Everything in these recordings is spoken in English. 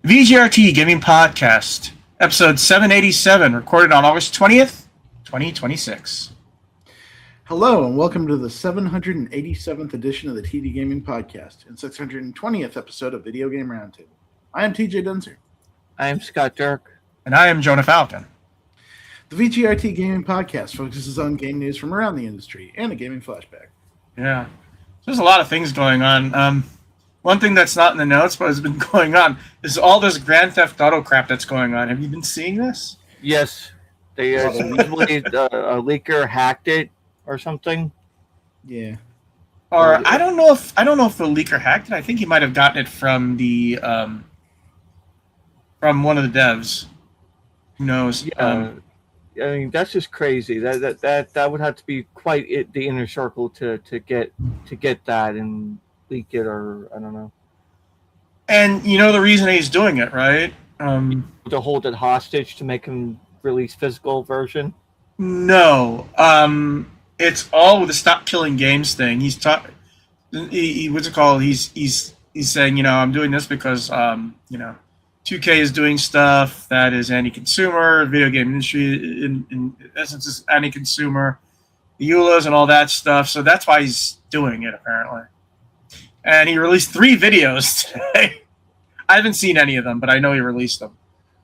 VGRT Gaming Podcast, episode 787, recorded on August 20th, 2026. Hello, and welcome to the 787th edition of the TD Gaming Podcast and 620th episode of Video Game Roundtable. I am TJ Dunzer. I am Scott Dirk. And I am Jonah Falcon. The VGRT Gaming Podcast focuses on game news from around the industry and a gaming flashback. Yeah, there's a lot of things going on. One thing that's not in the notes, but has been going on, is all this Grand Theft Auto crap that's going on. Have you been seeing this? Yes, they supposedly a leaker hacked it or something. Yeah. Or I don't know if the leaker hacked it. I think he might have gotten it from the from one of the devs. Who knows? Yeah. I mean, that's just crazy. That would have to be quite the inner circle to get that and leak it, or I don't know. And you know the reason he's doing it, right? To hold it hostage to make him release physical version. No, it's all with the stop killing games thing. He's what's it called? He's saying, you know, I'm doing this because 2K is doing stuff that is anti-consumer. Video game industry, in essence, is anti-consumer. The EULAs and all that stuff. So that's why he's doing it, apparently. And he released 3 videos today. I haven't seen any of them, but I know he released them.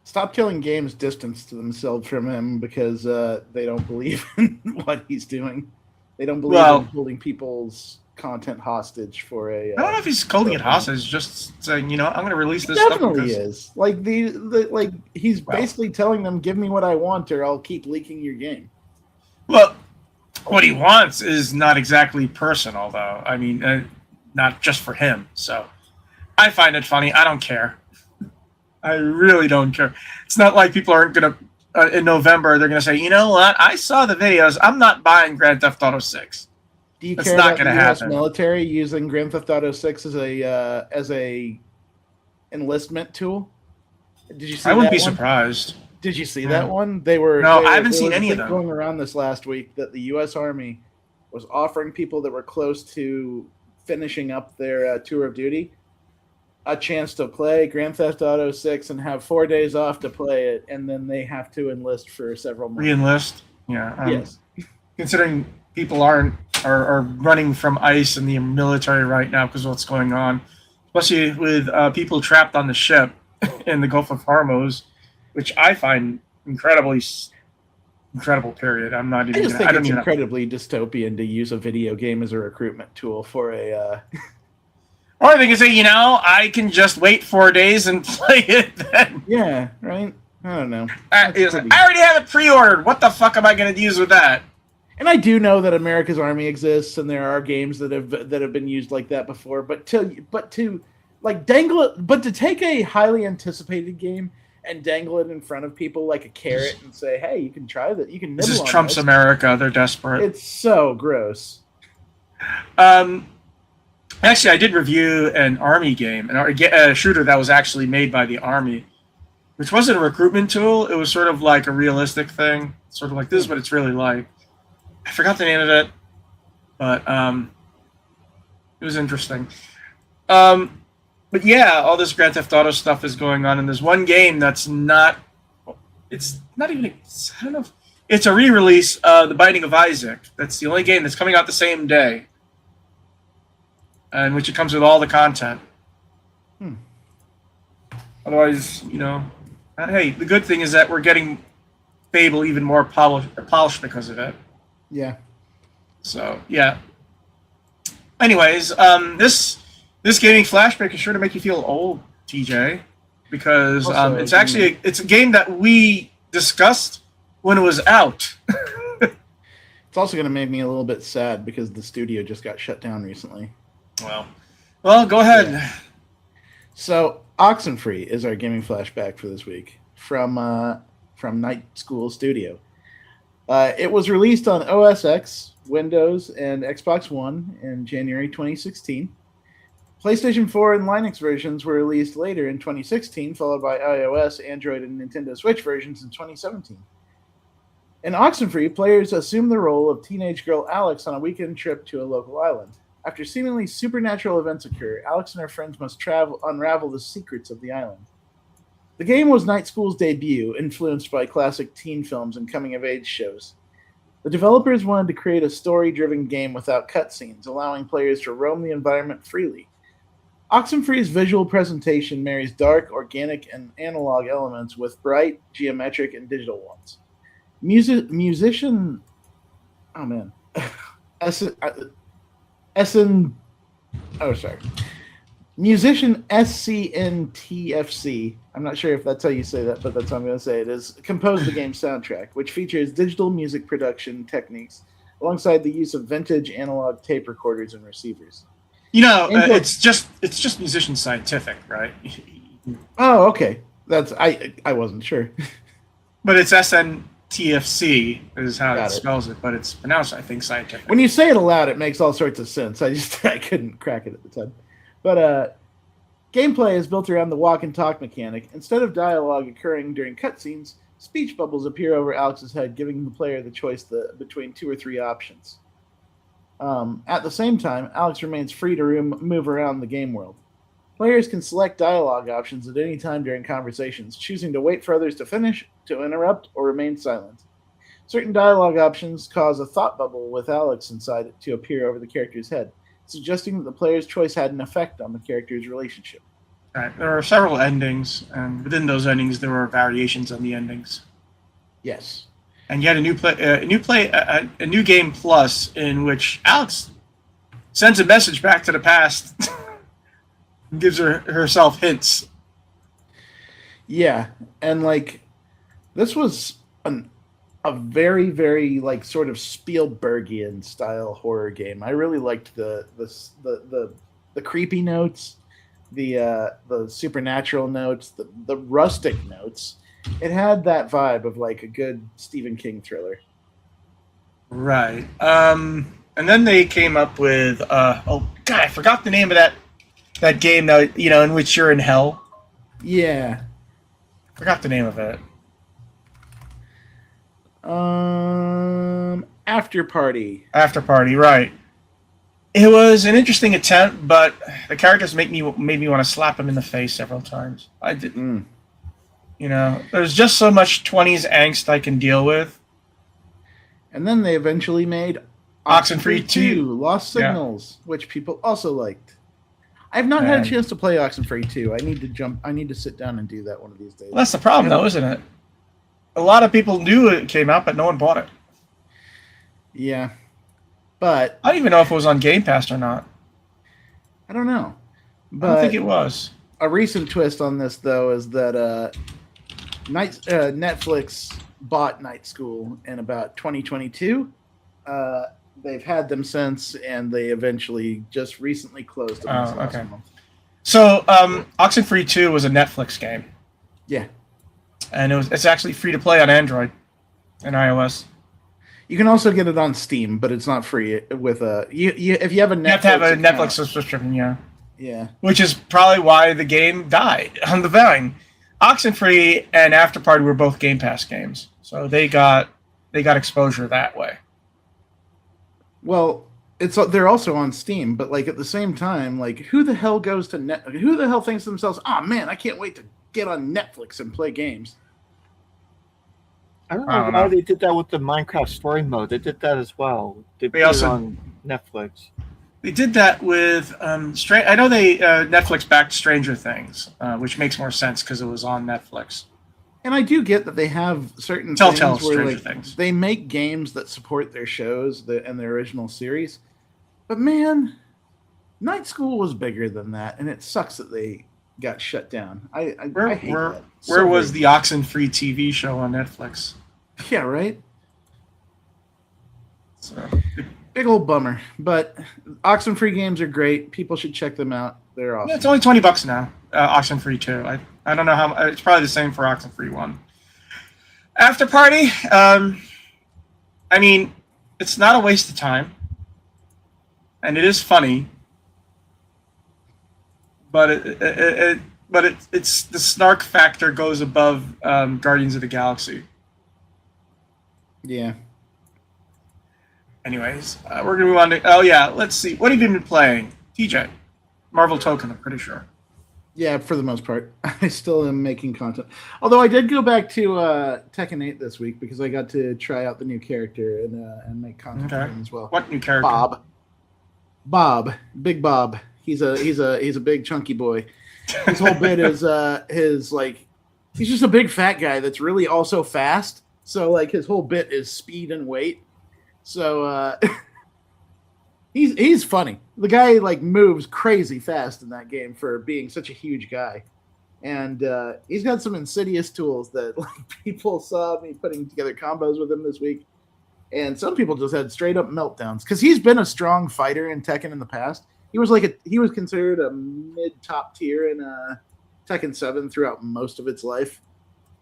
Stop Killing Games distanced themselves from him because they don't believe in what he's doing. They don't believe in holding people's content hostage for a... I don't know if he's holding it hostage, just saying, I'm going to release this stuff. Definitely is. Like, he's basically telling them, give me what I want or I'll keep leaking your game. Well, what he wants is not exactly personal, though. I mean... not just for him. So I find it funny. I don't care. I really don't care. It's not like people aren't going to, in November, they're going to say, you know what? I saw the videos. I'm not buying Grand Theft Auto 6. Do you care about the U.S. military using Grand Theft Auto 6 as a enlistment tool? Did you see that? I wouldn't be surprised. Did you see that one? I haven't seen any of them. Going around this last week that the U.S. Army was offering people that were close to finishing up their tour of duty a chance to play Grand Theft Auto 6 and have 4 days off to play it, and then they have to enlist for several months. Re-enlist? Yeah. Yes. Considering people are running from ICE and the military right now because of what's going on, especially with people trapped on the ship in the Gulf of Hormuz, which I find incredible. Period. I'm not even. I think it's incredibly dystopian to use a video game as a recruitment tool for a. Or they can say, I can just wait 4 days and play it then. Yeah, right. I don't know. I already have it pre-ordered. What the fuck am I going to use with that? And I do know that America's Army exists, and there are games that have been used like that before. But to dangle it, but to take a highly anticipated game and dangle it in front of people like a carrot and say, "Hey, you can try that. You can nibble on this." This is Trump's America. They're desperate. It's so gross. Actually, I did review an Army game, a shooter that was actually made by the Army, which wasn't a recruitment tool. It was sort of like a realistic thing, sort of like this is what it's really like. I forgot the name of it, but it was interesting. But yeah, all this Grand Theft Auto stuff is going on, and there's one game that's not. It's not even. I don't know. It's a re-release, The Binding of Isaac. That's the only game that's coming out the same day, in which it comes with all the content. Otherwise, hey, the good thing is that we're getting Fable even more polished because of it. Yeah. So yeah. Anyways, this gaming flashback is sure to make you feel old, TJ, because it's a game that we discussed when it was out. It's also going to make me a little bit sad because the studio just got shut down recently. Well, go ahead. Yeah. So, Oxenfree is our gaming flashback for this week from Night School Studio. It was released on OS X, Windows, and Xbox One in January 2016. PlayStation 4 and Linux versions were released later in 2016, followed by iOS, Android, and Nintendo Switch versions in 2017. In Oxenfree, players assume the role of teenage girl Alex on a weekend trip to a local island. After seemingly supernatural events occur, Alex and her friends must unravel the secrets of the island. The game was Night School's debut, influenced by classic teen films and coming-of-age shows. The developers wanted to create a story-driven game without cutscenes, allowing players to roam the environment freely. Oxenfree's visual presentation marries dark, organic, and analog elements with bright, geometric, and digital ones. Musician... Oh, man. Musician SCNTFC, I'm not sure if that's how you say that, but that's how I'm going to say it, is composed the game's soundtrack, which features digital music production techniques alongside the use of vintage analog tape recorders and receivers. It's just Musician Scientific, right? Oh, okay. I wasn't sure. But it's SNTFC is how Got it spells it, but it's pronounced, I think, scientific. When you say it aloud, it makes all sorts of sense. I couldn't crack it at the time. But gameplay is built around the walk and talk mechanic. Instead of dialogue occurring during cutscenes, speech bubbles appear over Alex's head, giving the player the choice between 2 or 3 options. At the same time, Alex remains free to move around the game world. Players can select dialogue options at any time during conversations, choosing to wait for others to finish, to interrupt, or remain silent. Certain dialogue options cause a thought bubble with Alex inside it to appear over the character's head, suggesting that the player's choice had an effect on the character's relationship. Right. There are several endings, and within those endings, there were variations on the endings. Yes. And you had a new game plus in which Alex sends a message back to the past, and gives herself hints. Yeah, and this was a very, very sort of Spielbergian style horror game. I really liked the creepy notes, the supernatural notes, the rustic notes. It had that vibe of a good Stephen King thriller. Right. And then they came up with I forgot the name of that game that in which you're in hell. Yeah. Forgot the name of it. After Party. After Party, right. It was an interesting attempt, but the characters made me want to slap them in the face several times. I didn't. There's just so much 20s angst I can deal with. And then they eventually made Oxenfree 2, Lost Signals, which people also liked. I've not had a chance to play Oxenfree 2. I need to sit down and do that one of these days. Well, that's the problem, though, isn't it? A lot of people knew it came out, but no one bought it. Yeah. But I don't even know if it was on Game Pass or not. I don't know. But I don't think it was. A recent twist on this, though, is that Netflix bought Night School in about 2022. They've had them since, and they eventually just recently closed them. Okay. So, Oxenfree 2 was a Netflix game. Yeah. And it's actually free to play on Android and iOS. You can also get it on Steam, but it's not free. With if you have a Netflix, you have to have a Netflix subscription, yeah. Yeah. Which is probably why the game died on the vine. Oxenfree and After Party were both Game Pass games, so they got exposure that way. Well, they're also on Steam, but at the same time, who the hell goes to who the hell thinks to themselves, "Oh man, I can't wait to get on Netflix and play games." I don't know why they did that with the Minecraft story mode. They did that as well. They put it on Netflix. They did that with I know they Netflix backed Stranger Things, which makes more sense because it was on Netflix. And I do get that they have certain Telltale things where Things. They make games that support their shows and their original series. But man, Night School was bigger than that, and it sucks that they got shut down. I hate that. Where was the Oxenfree TV show on Netflix? Yeah, right? So, big old bummer. But Oxenfree games are great. People should check them out. They're awesome. Yeah, it's only $20 now. Oxenfree 2. I don't know how. It's probably the same for Oxenfree 1. After Party. I mean, it's not a waste of time, and it is funny. But it's the snark factor goes above Guardians of the Galaxy. Yeah. Anyways, we're gonna move on to. Oh yeah, let's see. What have you been playing, TJ? Marvel Tōkon, I'm pretty sure. Yeah, for the most part. I still am making content. Although I did go back to Tekken 8 this week because I got to try out the new character and make content for him as well. What new character? Bob, Big Bob. He's a big chunky boy. His whole bit is he's just a big fat guy that's really also fast. So like his whole bit is speed and weight. So he's funny. The guy like moves crazy fast in that game for being such a huge guy, and he's got some insidious tools that like people saw me putting together combos with him this week, and some people just had straight up meltdowns because he's been a strong fighter in Tekken in the past. He was considered a mid top tier in Tekken 7 throughout most of its life,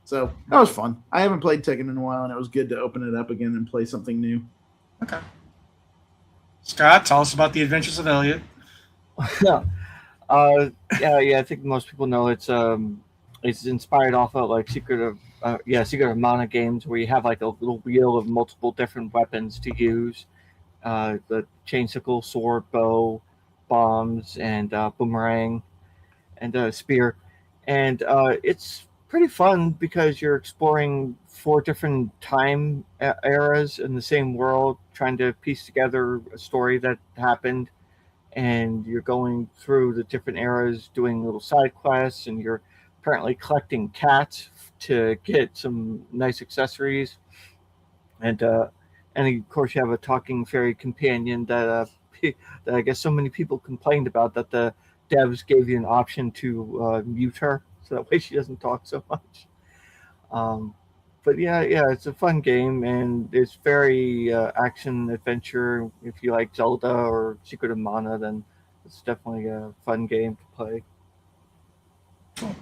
so that was fun. I haven't played Tekken in a while, and it was good to open it up again and play something new. Okay. Scott, tell us about the Adventures of Elliot. Yeah, I think most people know it's inspired off of like Secret of Mana games where you have like a little wheel of multiple different weapons to use, the chain sickle, sword, bow, bombs, and boomerang, and spear, and it's pretty fun because you're exploring 4 different time eras in the same world, trying to piece together a story that happened, and you're going through the different eras doing little side quests, and you're apparently collecting cats to get some nice accessories, and of course you have a talking fairy companion that I guess so many people complained about that the devs gave you an option to mute her so that way she doesn't talk so much. But yeah, it's a fun game, and it's very action adventure. If you like Zelda or Secret of Mana, then it's definitely a fun game to play. Cool.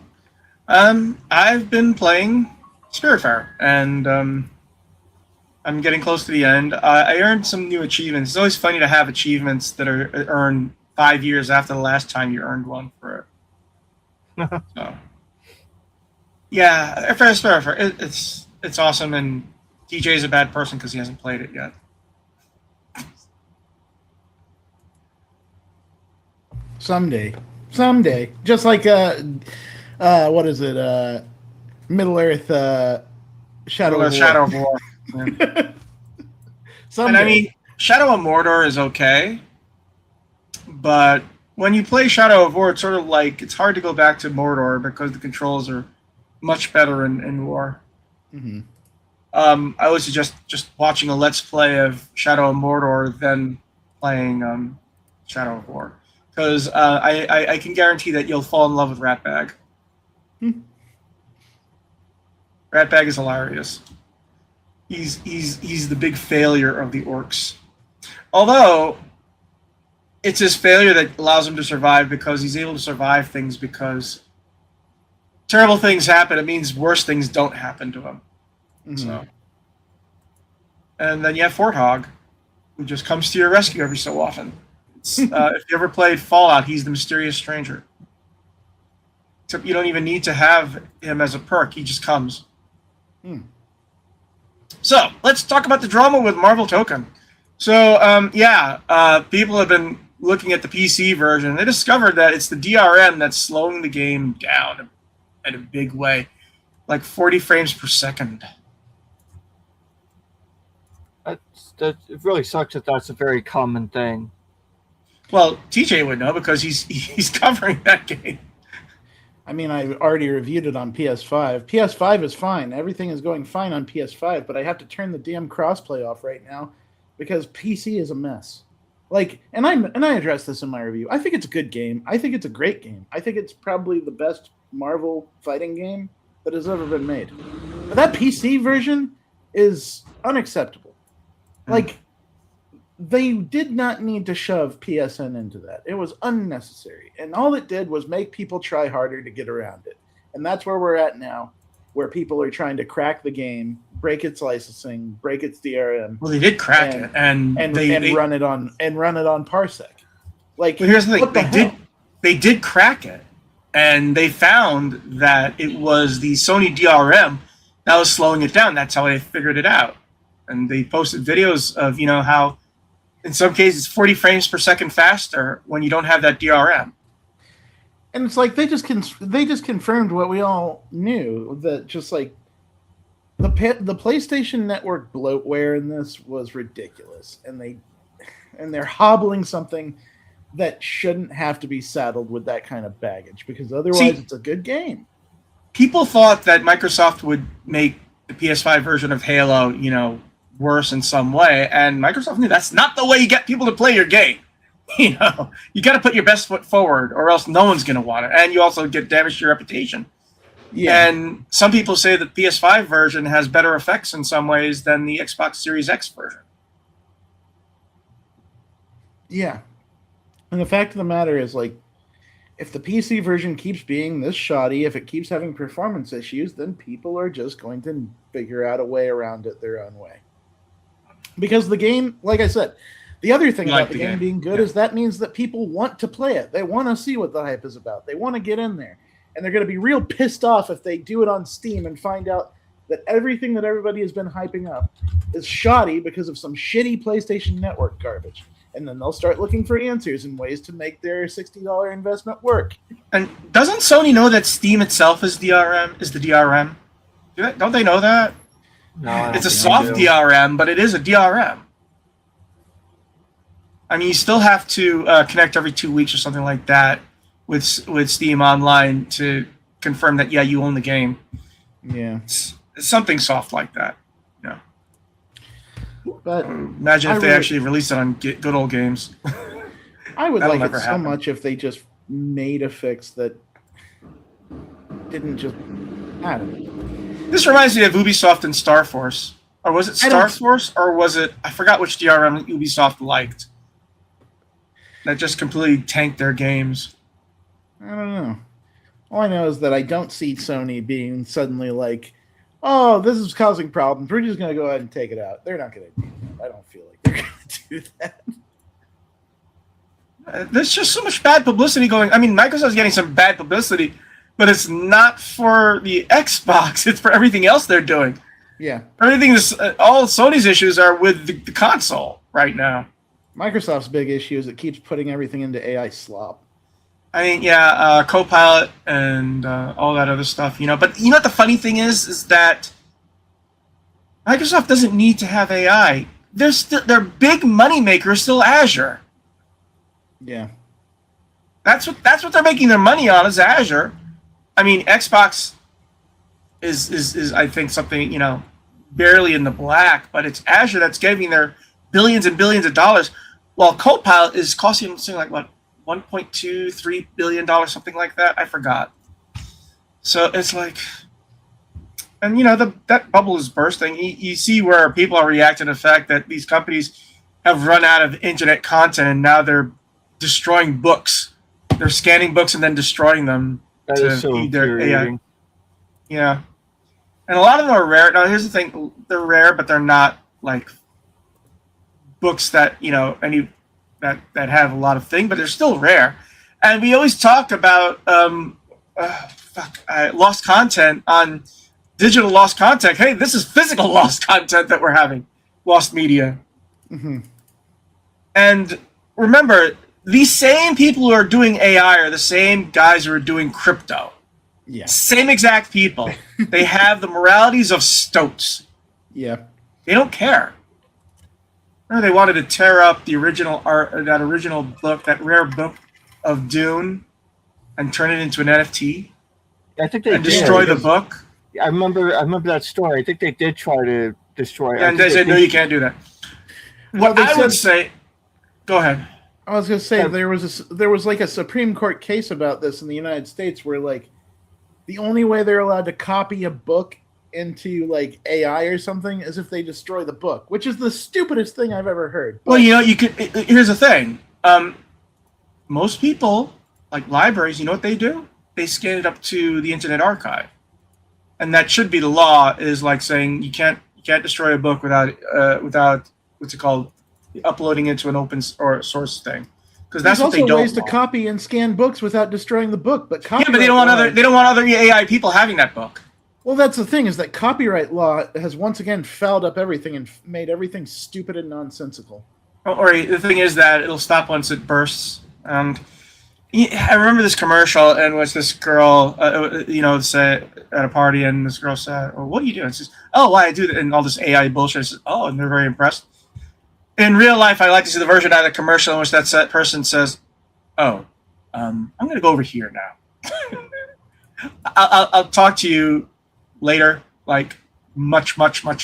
I've been playing Spiritfarer, and I'm getting close to the end. I earned some new achievements. It's always funny to have achievements that are earned 5 years after the last time you earned one for it. So, yeah, for Spiritfarer, it's awesome, and DJ's a bad person because he hasn't played it yet. Someday. Just like what is it? Middle Earth Shadow of War. Yeah. And I mean, Shadow of Mordor is okay, but when you play Shadow of War, it's sort of like it's hard to go back to Mordor because the controls are much better in War. Mm-hmm. I would suggest just watching a Let's Play of Shadow of Mordor than playing Shadow of War, because I can guarantee that you'll fall in love with Ratbag. Ratbag is hilarious. He's the big failure of the orcs. Although it's his failure that allows him to survive, because he's able to survive things because terrible things happen. It means worse things don't happen to him. Mm-hmm. So, and then you have Forthog, who just comes to your rescue every so often. If you ever played Fallout, he's the mysterious stranger. Except you don't even need to have him as a perk. He just comes. So, let's talk about the drama with Marvel Tōkon. So, people have been looking at the PC version. They discovered that it's the DRM that's slowing the game down in a big way, like 40 frames per second. It really sucks that that's a very common thing. Well, TJ would know because he's covering that game. I mean, I already reviewed it on PS5. PS5 is fine. Everything is going fine on PS5, but I have to turn the damn crossplay off right now because PC is a mess. Like, and I addressed this in my review. I think it's a good game. I think it's a great game. I think it's probably the best Marvel fighting game that has ever been made. But that PC version is unacceptable. Like, they did not need to shove PSN into that. It was unnecessary. And all it did was make people try harder to get around it. And that's where we're at now, where people are trying to crack the game, break its licensing, break its DRM. Well, they did crack it, and run it on Parsec. Like, well, here's the thing: they did crack it, and they found that it was the Sony DRM that was slowing it down. That's how they figured it out, and they posted videos of how, in some cases, 40 frames per second faster when you don't have that DRM. And it's like they just confirmed what we all knew, that just like the PlayStation Network bloatware in this was ridiculous, and they're hobbling something that shouldn't have to be saddled with that kind of baggage, because otherwise it's a good game. People thought that Microsoft would make the PS5 version of Halo, worse in some way, and Microsoft knew that's not the way you get people to play your game. You got to put your best foot forward, or else no one's going to want it, and you also get damaged your reputation. Yeah. And some people say that the PS5 version has better effects in some ways than the Xbox Series X version. Yeah. And the fact of the matter is, like, if the PC version keeps being this shoddy, if it keeps having performance issues, then people are just going to figure out a way around it their own way. Because the game, like I said, the other thing about the game being good is that means that people want to play it. They want to see what the hype is about. They want to get in there. And they're going to be real pissed off if they do it on Steam and find out that everything that everybody has been hyping up is shoddy because of some shitty PlayStation Network garbage. And then they'll start looking for answers and ways to make their $60 investment work. And doesn't Sony know that Steam itself is DRM? Is the DRM? Don't they know that? No, it's a soft DRM, but it is a DRM. I mean, you still have to connect every 2 weeks or something like that with Steam Online to confirm that you own the game. Yeah, it's something soft like that. Yeah. But imagine if they actually released it on good old games. I would like it so much if they just made a fix that didn't just. I don't know. This reminds me of Ubisoft and Star Force. Or was it Star Force? Or was it... I forgot which DRM Ubisoft liked. That just completely tanked their games. I don't know. All I know is that I don't see Sony being suddenly like, oh, this is causing problems. We're just going to go ahead and take it out. They're not going to do that. I don't feel like they're going to do that. There's just so much bad publicity going... I mean, Microsoft's getting some bad publicity, but it's not for the Xbox. It's for everything else they're doing. Yeah. Everything is... all Sony's issues are with the console right now. Microsoft's big issue is it keeps putting everything into AI slop. I mean, yeah, Copilot and all that other stuff, But you know what the funny thing is that Microsoft doesn't need to have AI. Their big moneymaker is still Azure. Yeah. That's what they're making their money on is Azure. I mean, Xbox is I think something, barely in the black, but it's Azure that's giving their billions and billions of dollars, while Copilot is costing them something like, what, $1.23 billion, something like that? I forgot. So it's like, and that bubble is bursting. You see where people are reacting to the fact that these companies have run out of internet content and now they're destroying books. They're scanning books and then destroying them to feed their AI. Yeah. And a lot of them are rare. Now, here's the thing. They're rare, but they're not like books that, that have a lot of things, but they're still rare. And we always talk about lost content on digital lost content. Hey, this is physical lost content that we're having. Lost media. Mm-hmm. And remember, these same people who are doing AI are the same guys who are doing crypto. Yeah. Same exact people. They have the moralities of stoats. Yeah. They don't care. Remember, they wanted to tear up the original art, that original book, that rare book of Dune, and turn it into an NFT. I think they and destroy the book. I remember that story. I think they did try to destroy it. And they said, no, you can't do that. What I would say... Go ahead. I was going to say, there was like a Supreme Court case about this in the United States where, like, the only way they're allowed to copy a book into, like, AI or something is if they destroy the book, which is the stupidest thing I've ever heard. But, well, you could... Here's the thing. Most people, like libraries, you know what they do? They scan it up to the Internet Archive. And that should be the law, is like saying you can't destroy a book without what's it called, uploading it to an open or source thing, because that's what they don't. There's also ways to copy and scan books without destroying the book, but they don't want other AI people having that book. Well, that's the thing, is that copyright law has once again fouled up everything and made everything stupid and nonsensical. Or the thing is that it'll stop once it bursts, and Yeah, I remember this commercial, and was this girl, say at a party, and this girl said, "Well, what are you doing?" She says, "Oh, why I do that," and all this AI bullshit. I said, "Oh," and they're very impressed. In real life, I like to see the version out of the commercial in which that person says, "Oh, I'm going to go over here now. I'll talk to you later, like much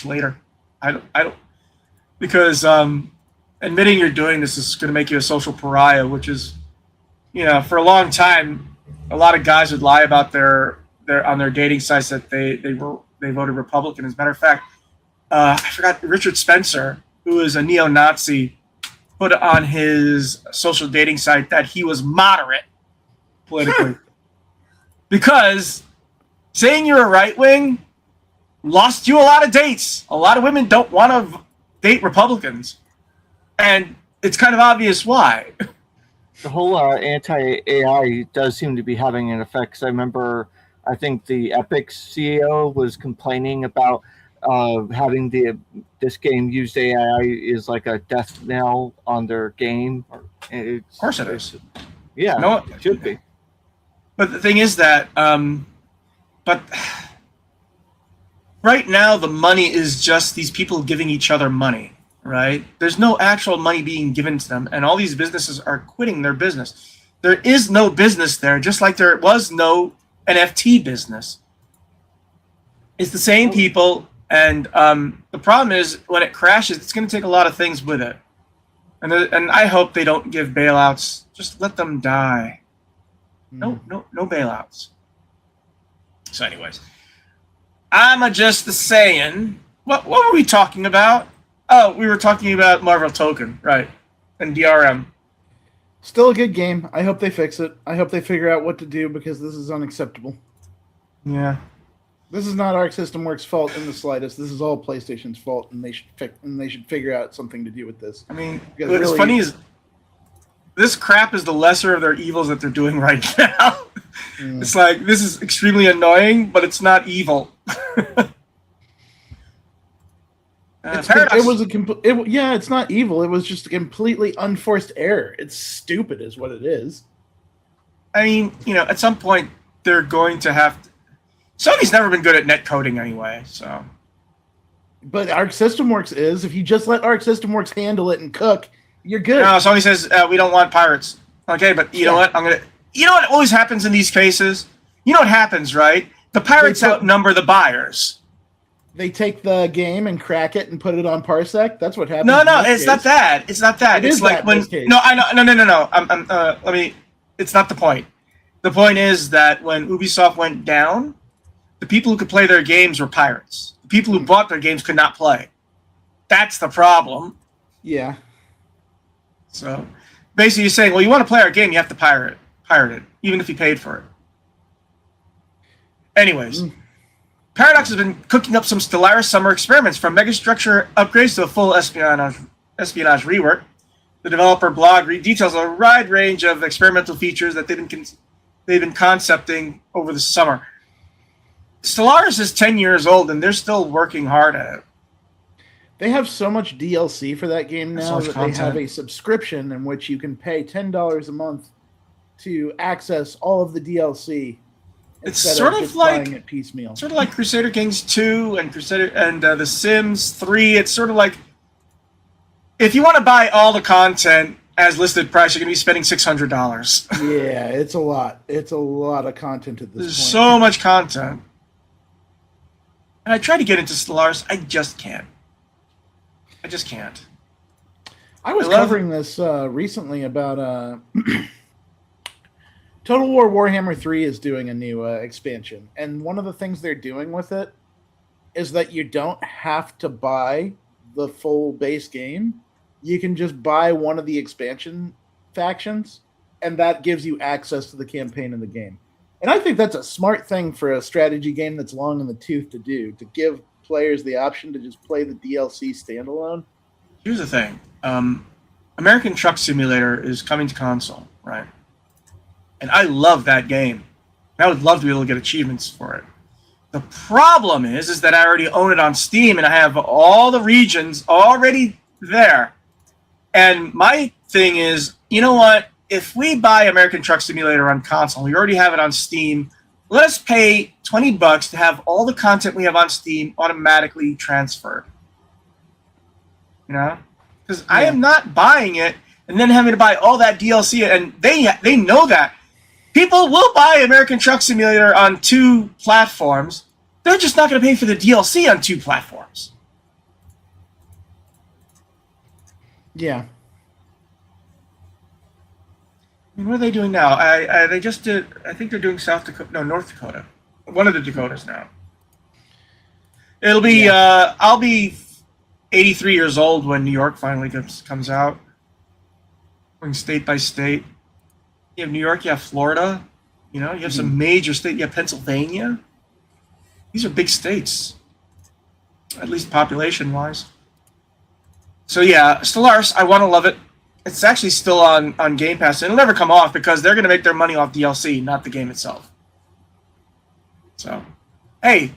later." I don't, because admitting you're doing this is going to make you a social pariah, which is, for a long time, a lot of guys would lie about their on their dating sites that they voted Republican. As a matter of fact, I forgot, Richard Spencer, who is a neo-Nazi, put on his social dating site that he was moderate politically. Because saying you're a right wing lost you a lot of dates. A lot of women don't want to date Republicans. And it's kind of obvious why. The whole anti-AI does seem to be having an effect. 'Cause I think the Epic CEO was complaining about having this game used AI is like a death knell on their game. Of course it is. Yeah, no, it should be. But the thing is that, but right now the money is just these people giving each other money, right? There's no actual money being given to them, and all these businesses are quitting their business. There is no business there, just like there was no NFT business. It's the same people, and the problem is when it crashes, it's going to take a lot of things with it. And I hope they don't give bailouts. Just let them die. No bailouts. So, anyways, I'm just saying. What were we talking about? Oh, we were talking about Marvel Tōkon, right? And DRM. Still a good game. I hope they fix it. I hope they figure out what to do, because this is unacceptable. Yeah. This is not Arc System Works' fault in the slightest. This is all PlayStation's fault, and they should figure out something to do with this. I mean, what's funny is this crap is the lesser of their evils that they're doing right now. It's like, this is extremely annoying, but it's not evil. It's not evil. It was just a completely unforced error. It's stupid, is what it is. I mean, at some point they're going to have to. Sony's never been good at net coding anyway, so. But Arc System Works is. If you just let Arc System Works handle it and cook, you're good. No, Sony says we don't want pirates. Okay, but you know what? You know what always happens in these cases? You know what happens, right? The pirates outnumber the buyers. They take the game and crack it and put it on Parsec. That's what happens. No, it's not that. It's not that. It's like when. No, I know. No. It's not the point. The point is that when Ubisoft went down, the people who could play their games were pirates. The people who bought their games could not play. That's the problem. Yeah. So basically you're saying, well, you want to play our game, you have to pirate it, even if you paid for it. Anyways, Paradox has been cooking up some Stellaris summer experiments, from megastructure upgrades to a full espionage rework. The developer blog details a wide range of experimental features that they've been concepting over the summer. Stellaris is 10 years old, and they're still working hard at it. They have so much DLC for that game now that content. They have a subscription in which you can pay $10 a month to access all of the DLC. It's sort of like buying it piecemeal. Sort of like Crusader Kings 2 and The Sims 3. It's sort of like, if you want to buy all the content as listed price, you're going to be spending $600. Yeah, it's a lot. It's a lot of content at this point. There's so much content. And I try to get into Stellaris. I just can't. I was covering this recently about Total War Warhammer 3 is doing a new expansion. And one of the things they're doing with it is that you don't have to buy the full base game. You can just buy one of the expansion factions, and that gives you access to the campaign in the game. And I think that's a smart thing for a strategy game that's long in the tooth to do, to give players the option to just play the DLC standalone. Here's the thing. American Truck Simulator is coming to console, right? And I love that game. I would love to be able to get achievements for it. The problem is that I already own it on Steam, and I have all the regions already there. And my thing is, you know what? if we buy American Truck Simulator on console, we already have it on Steam. Let us pay $20 to have all the content we have on Steam automatically transferred. You know, because I am not buying it and then having to buy all that DLC, and they know that people will buy American Truck Simulator on 2 platforms. They're just not going to pay for the DLC on 2 platforms. Yeah. I mean, what are they doing now? They just did. I think they're doing North Dakota. One of the Dakotas now. It'll be. Yeah. I'll be 83 years old when New York finally comes out. Going state by state. You have New York. You have Florida. You know, you have some major states. You have Pennsylvania. These are big states, at least population-wise. So yeah, Stellaris, I want to love it. It's actually still on Game Pass. It'll never come off because they're going to make their money off DLC, not the game itself. So, hey,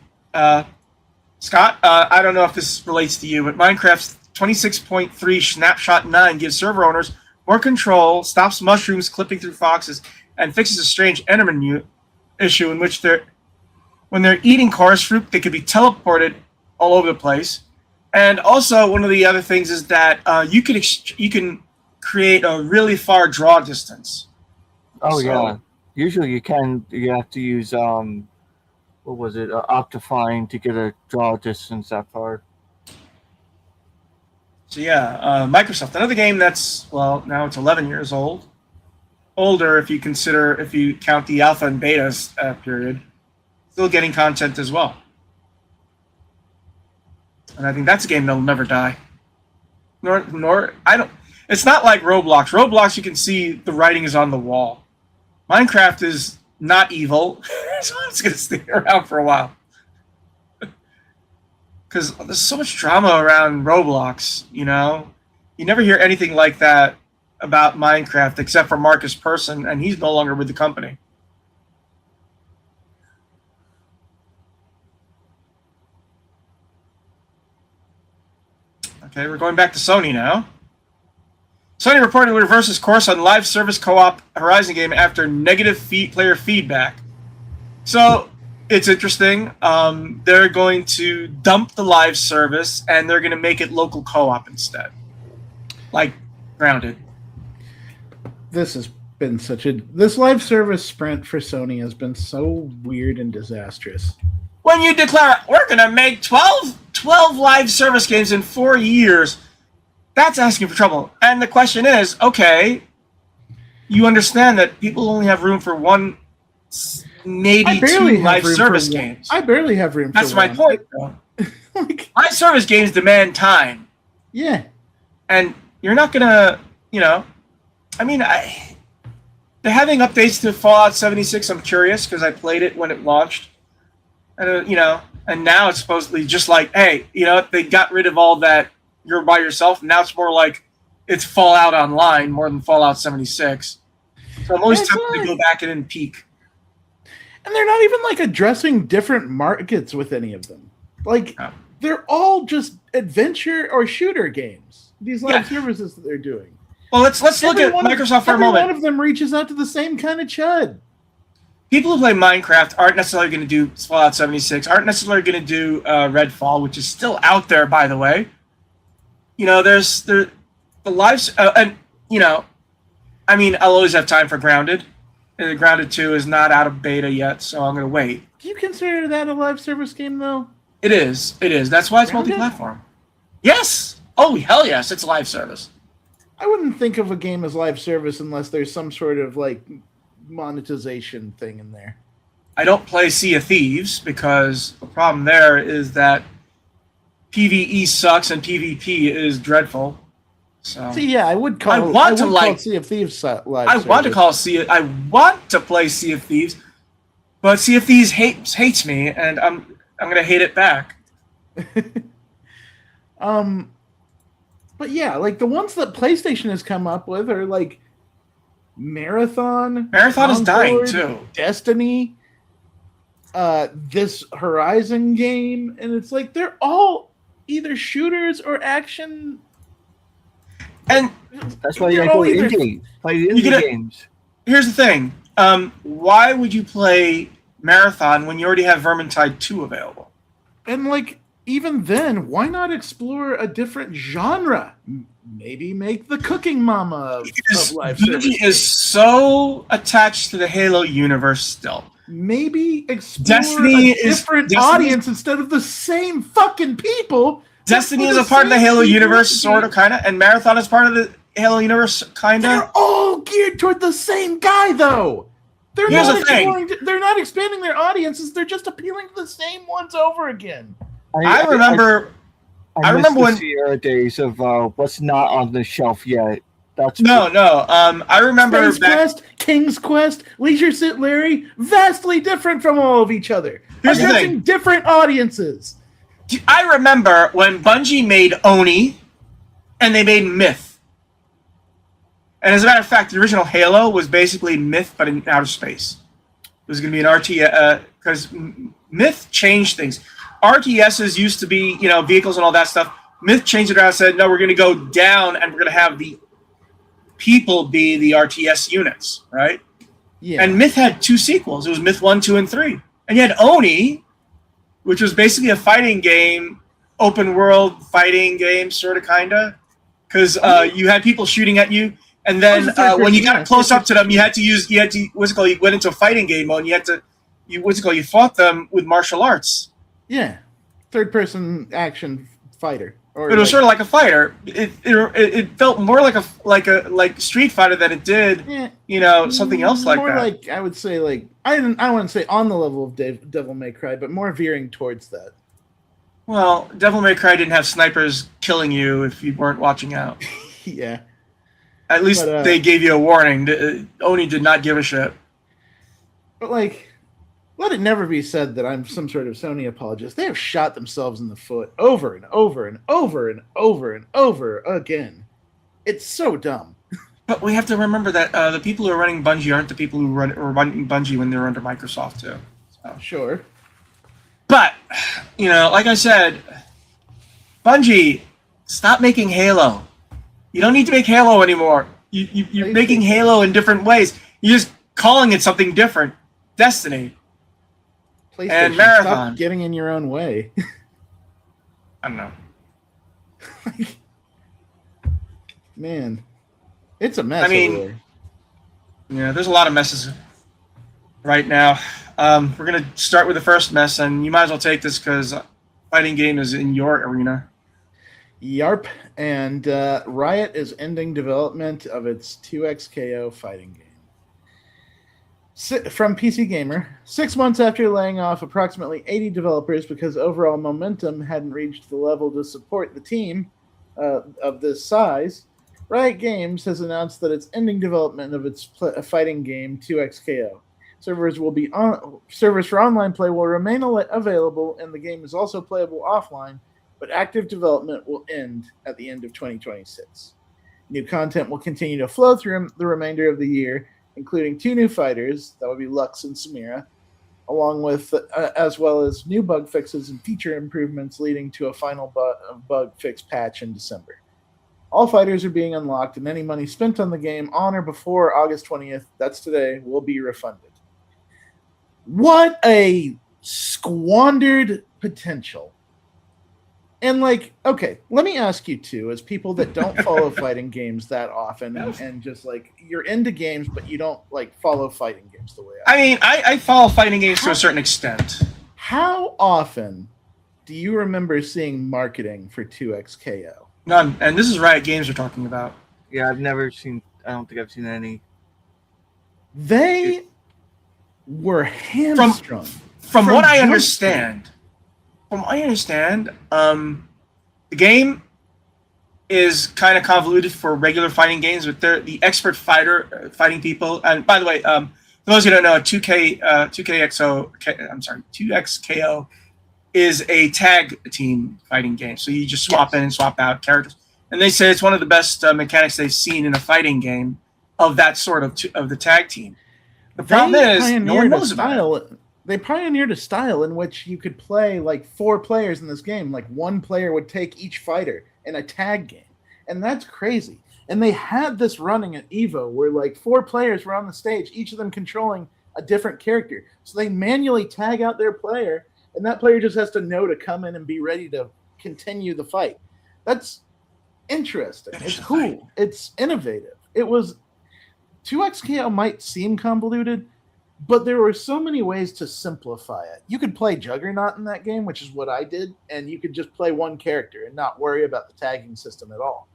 Scott, I don't know if this relates to you, but Minecraft's 26.3 Snapshot 9 gives server owners more control, stops mushrooms clipping through foxes, and fixes a strange Enderman issue in which when they're eating chorus fruit, they could be teleported all over the place. And also, one of the other things is that you can create a really far draw distance. Oh, yeah. Usually you have to use, what was it, Optifine to get a draw distance that far. So yeah, Microsoft, another game that's, well, now it's 11 years old. Older if you count the alpha and beta period. Still getting content as well. And I think that's a game that'll never die. It's not like Roblox. Roblox, you can see the writing is on the wall. Minecraft is not evil, so it's going to stay around for a while. Because there's so much drama around Roblox, you know? You never hear anything like that about Minecraft except for Marcus Persson, and he's no longer with the company. Okay, we're going back to Sony now. Sony reportedly reverses course on live service co-op Horizon game after negative player feedback. So, it's interesting. They're going to dump the live service, and they're going to make it local co-op instead. Like Grounded. This has been this live service sprint for Sony has been so weird and disastrous. When you declare, we're going to make 12 live service games in 4 years, that's asking for trouble. And the question is, okay, you understand that people only have room for one, maybe 2 live service games. I barely have room that's for one. That's my point, though. Live service games demand time. Yeah. And you're not going to, you know, I mean, they're having updates to Fallout 76. I'm curious because I played it when it launched. And, you know, and now it's supposedly just like, hey, you know, they got rid of all that you're by yourself. And now it's more like it's Fallout Online more than Fallout 76. So I'm always tempted to go back and peek. And they're not even like addressing different markets with any of them. Like, they're all just adventure or shooter games. These live services that they're doing. Well, let's look at Microsoft for a moment. Every one of them reaches out to the same kind of chud. People who play Minecraft aren't necessarily going to do Fallout 76, aren't necessarily going to do Redfall, which is still out there, by the way. You know, there's the lives, and, you know, I mean, I'll always have time for Grounded. And Grounded 2 is not out of beta yet, so I'm going to wait. Do you consider that a live service game, though? It is. It is. That's why it's multi-platform. Yes! Oh, hell yes, it's a live service. I wouldn't think of a game as live service unless there's some sort of, like, monetization thing in there. I don't play Sea of Thieves because the problem there is that PvE sucks and PvP is dreadful. So see, yeah, I would call Sea of Thieves live. I want to play Sea of Thieves, but Sea of Thieves hates me, and I'm gonna hate it back. But yeah, like the ones that PlayStation has come up with are like Marathon. Marathon is dying too. Destiny. This Horizon game, and it's like they're all either shooters or action. And That's why you They're gotta go all either- indie. Play the You indie gotta- games. here's the thing. Why would you play Marathon when you already have Vermintide 2 available? And like even then, why not explore a different genre? Maybe make the cooking mama of live service. Bungie is so attached to the Halo universe still. Maybe explore Destiny a different audience instead of the same fucking people. Destiny is a part of the Halo universe, sort of, kind of, and Marathon is part of the Halo universe, kind of. They're all geared toward the same guy, though. They're Here's not the thing. exploring. They're not expanding their audiences. They're just appealing to the same ones over again. I remember I remember miss when- the Sierra days of what's not on the shelf yet. That's no. I remember Space Quest, King's Quest, Leisure Suit Larry, vastly different from all of each other. Here's the Addressing thing. different audiences. I remember when Bungie made Oni and they made Myth. And as a matter of fact, the original Halo was basically Myth, but in outer space. It was going to be an RTS, because Myth changed things. RTSs used to be, vehicles and all that stuff. Myth changed it around and said, no, we're going to go down and we're going to have the people be the RTS units, right? Yeah. And Myth had 2 sequels. It was Myth 1, 2, and 3. And you had Oni, which was basically a fighting game, open world fighting game, sort of, kind of. Because you had people shooting at you. And then when you got close up to them, you went into a fighting game mode. And you fought them with martial arts. Yeah. Third-person action fighter. Or But it was sort of like a fighter. It felt more like Street Fighter than it did, something else like more that. like I would say I wouldn't say on the level of Devil May Cry, but more veering towards that. Well, Devil May Cry didn't have snipers killing you if you weren't watching out. Yeah. At least they gave you a warning. Oni did not give a shit. But let it never be said that I'm some sort of Sony apologist. They have shot themselves in the foot over and over and over and over and over again. It's so dumb. But we have to remember that the people who are running Bungie aren't the people who were running Bungie when they were under Microsoft too. So. Sure. But, like I said, Bungie, stop making Halo. You don't need to make Halo anymore. You're making Halo in different ways. You're just calling it something different. Destiny. PlayStation, And Marathon. Stop getting in your own way. I don't know. Man, it's a mess. I mean, over there. Yeah, there's a lot of messes right now. We're going to start with the first mess, and you might as well take this because fighting game is in your arena. Yarp, and Riot is ending development of its 2XKO fighting game. From PC Gamer, 6 months after laying off approximately 80 developers because overall momentum hadn't reached the level to support the team of this size, Riot Games has announced that it's ending development of its fighting game 2XKO. Servers for online play will remain available, and the game is also playable offline, but active development will end at the end of 2026. New content will continue to flow through the remainder of the year, including 2 new fighters, that would be Lux and Samira, along with as well as new bug fixes and feature improvements leading to a final bug fix patch in December. All fighters are being unlocked, and any money spent on the game on or before August 20th, that's today, will be refunded. What a squandered potential. And okay, let me ask you too, as people that don't follow fighting games that often, and just you're into games, but you don't follow fighting games the way I do. I mean, I follow fighting games to a certain extent. How often do you remember seeing marketing for 2XKO? None. And this is Riot Games we're talking about. Yeah, I don't think I've seen any. They were hamstrung. From what I Jump understand, the game is kind of convoluted for regular fighting games, but they're the expert fighting people. And by the way, for those who don't know, 2XKO is a tag team fighting game. So you just swap in and swap out characters. And they say it's one of the best mechanics they've seen in a fighting game of that sort of the tag team. The problem is no one knows about it. They pioneered a style in which you could play 4 players in this game. One player would take each fighter in a tag game. And that's crazy. And they had this running at EVO where like 4 players were on the stage, each of them controlling a different character. So they manually tag out their player, and that player just has to know to come in and be ready to continue the fight. That's interesting. It's cool. It's innovative. It was 2XKO might seem convoluted, but there were so many ways to simplify it. You could play Juggernaut in that game, which is what I did, and you could just play one character and not worry about the tagging system at all.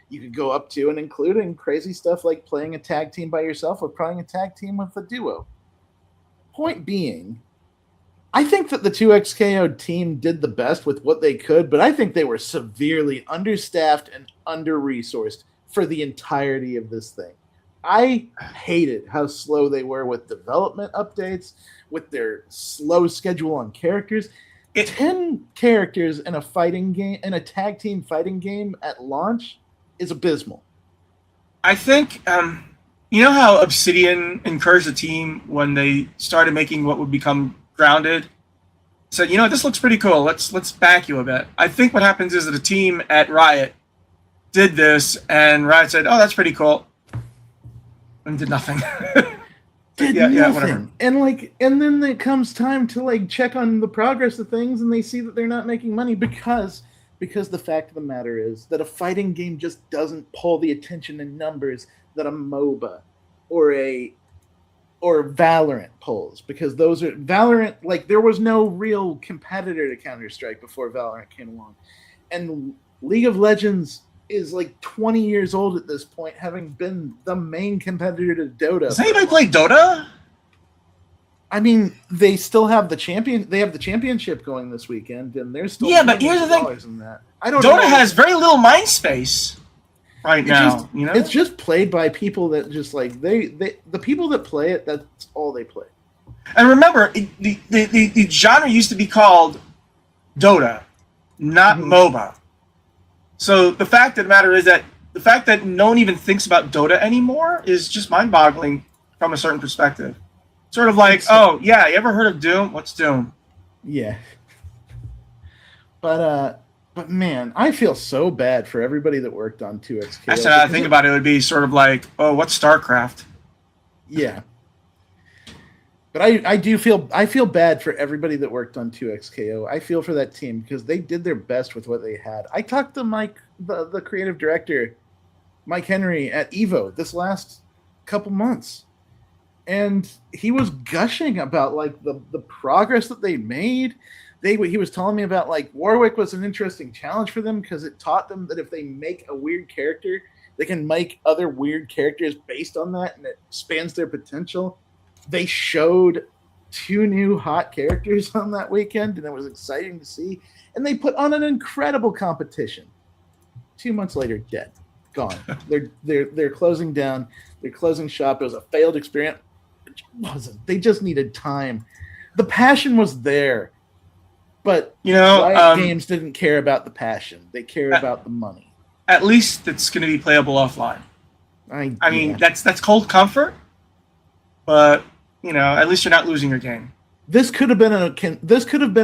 You could go up to and including crazy stuff like playing a tag team by yourself or playing a tag team with a duo. Point being, I think that the 2XKO team did the best with what they could, but I think they were severely understaffed and under-resourced for the entirety of this thing. I hated how slow they were with development updates, with their slow schedule on characters. 10 characters in a fighting game, in a tag team fighting game at launch is abysmal. I think, you know how Obsidian encouraged the team when they started making what would become Grounded? Said, you know, this looks pretty cool. Let's back you a bit. I think what happens is that a team at Riot did this, and Riot said, oh, that's pretty cool, and did nothing. Nothing. Whatever. And then it comes time to like check on the progress of things, and they see that they're not making money because the fact of the matter is that a fighting game just doesn't pull the attention in numbers that a MOBA or Valorant pulls, because those are Valorant, like there was no real competitor to Counter-Strike before Valorant came along. And League of Legends is like 20 years old at this point, having been the main competitor to Dota. Does anybody play Dota? I mean, they still have the championship going this weekend, and there's still but here's the thing: in that. I don't Dota know. has very little mind space right now. It's just played by people that just like the people that play it. That's all they play. And remember, the genre used to be called Dota, not MOBA. So the fact of the matter is that the fact that no one even thinks about Dota anymore is just mind-boggling from a certain perspective. Sort of like, oh, yeah, you ever heard of Doom? What's Doom? Yeah. But man, I feel so bad for everybody that worked on 2XKO. That's how I think about it. It would be sort of like, oh, what's StarCraft? Yeah. But I feel bad for everybody that worked on 2XKO. I feel for that team because they did their best with what they had. I talked to Mike, the creative director, Mike Henry, at EVO this last couple months. And he was gushing about like the progress that they made. He was telling me about like Warwick was an interesting challenge for them because it taught them that if they make a weird character, they can make other weird characters based on that, and it expands their potential. They showed 2 new hot characters on that weekend, and it was exciting to see. And they put on an incredible competition. 2 months later, dead, gone. They're closing down. They're closing shop. It was a failed experiment. It wasn't. They just needed time. The passion was there, but Riot Games didn't care about the passion. They care about the money. At least it's going to be playable offline. I mean, that's cold comfort, but at least you're not losing your game. This could have been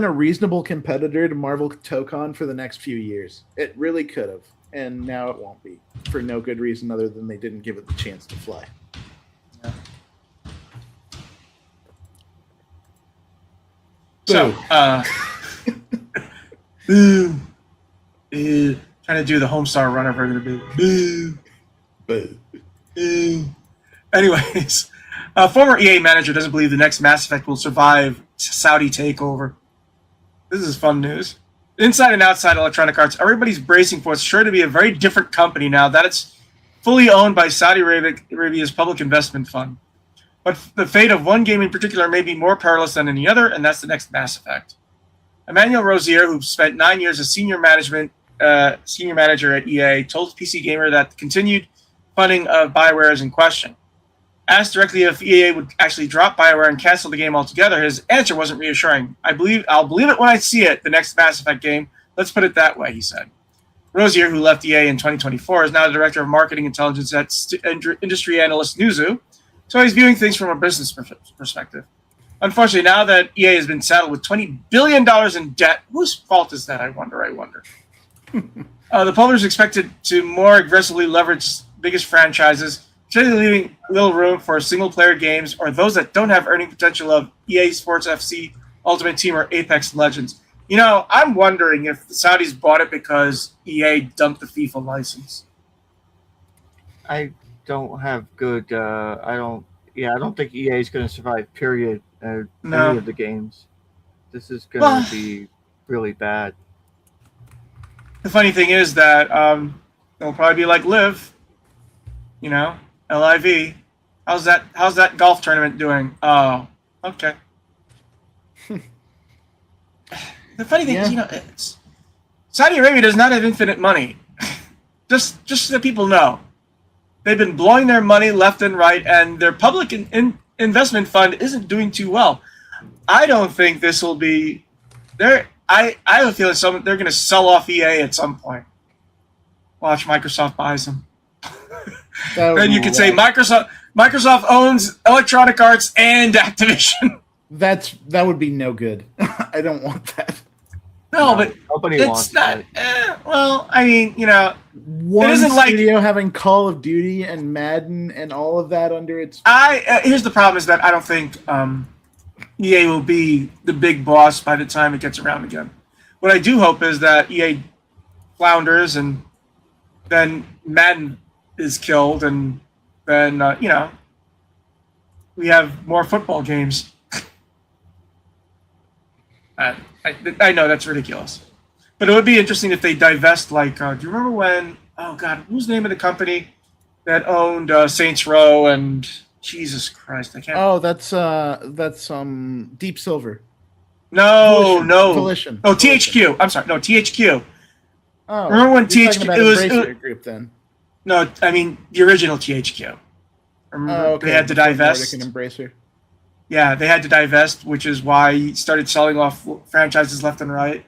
a reasonable competitor to Marvel Tōkon for the next few years. It really could have, and now it won't be for no good reason other than they didn't give it the chance to fly. Yeah. So, trying to do the Homestar Runner version of it. Anyways, former EA manager doesn't believe the next Mass Effect will survive Saudi takeover. This is fun news. Inside and outside Electronic Arts, everybody's bracing for what's sure to be a very different company now that it's fully owned by Saudi Arabia's public investment fund. But the fate of one game in particular may be more perilous than any other, and that's the next Mass Effect. Emmanuel Rosier, who spent 9 years as senior manager at EA, told PC Gamer that the continued funding of BioWare is in question. Asked directly if EA would actually drop BioWare and cancel the game altogether, his answer wasn't reassuring. I'll believe it when I see it, the next Mass Effect game. Let's put it that way, he said. Rosier, who left EA in 2024, is now the director of marketing intelligence at industry analyst Newzoo, so he's viewing things from a business perspective. Unfortunately, now that EA has been saddled with $20 billion in debt, whose fault is that, I wonder? The publisher is expected to more aggressively leverage biggest franchises, generally leaving little room for single-player games or those that don't have earning potential of EA Sports FC, Ultimate Team, or Apex Legends. You know, I'm wondering if the Saudis bought it because EA dumped the FIFA license. I don't have good. I don't think EA is going to survive. Period. No. Any of the games. This is going to be really bad. The funny thing is that it'll probably be like Live. You know, LIV. How's that golf tournament doing? Oh, okay. The funny thing is, you know, Saudi Arabia does not have infinite money. just so that people know. They've been blowing their money left and right, and their public investment fund isn't doing too well. I don't think this will be there. I have a feeling they're going to sell off EA at some point. Watch, Microsoft buys them. Then you could say Microsoft owns Electronic Arts and Activision. That would be no good. I don't want that. No, but nobody wants not. that. Well, I mean, you know, one it isn't studio having Call of Duty and Madden and all of that under its. Here's the problem: is that I don't think EA will be the big boss by the time it gets around again. What I do hope is that EA flounders and then Madden is killed, and then you know, we have more football games. I know that's ridiculous, but it would be interesting if they divest. Like, do you remember when? Oh God, who's the name of the company that owned Saints Row and Jesus Christ? I can't. Oh, that's Deep Silver. No, Volition. Oh, THQ. I'm sorry. No, THQ. Oh, remember when THQ? It was group then. No, I mean the original THQ. Remember they had to divest. Nordic and Embracer. Yeah, they had to divest, which is why he started selling off franchises left and right.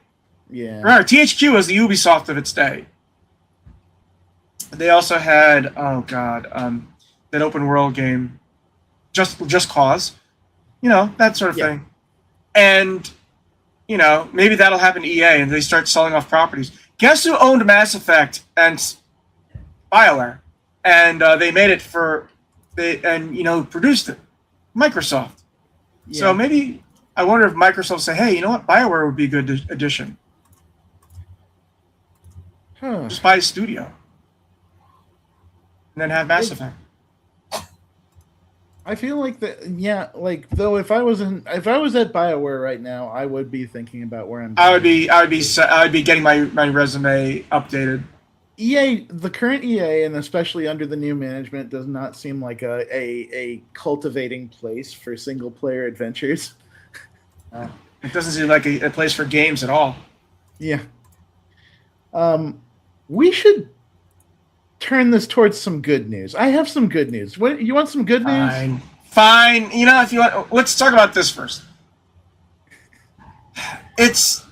Yeah. Remember, THQ was the Ubisoft of its day. They also had that open world game, Just Cause, you know, that sort of thing. And you know, maybe that'll happen to EA, and they start selling off properties. Guess who owned Mass Effect and BioWare, and they made it produced it, Microsoft. Yeah. So maybe I wonder if Microsoft say, hey, you know what, BioWare would be a good addition. Just buy a studio, and then have Mass Effect. I feel like that. Yeah, like though, if I was at BioWare right now, I would be thinking about where I'm. I would be getting my resume updated. EA, the current EA, and especially under the new management, does not seem like a cultivating place for single player adventures. It doesn't seem like a place for games at all. Yeah. We should turn this towards some good news. I have some good news. What, you want some good news? Fine. You know, if you want, let's talk about this first. It's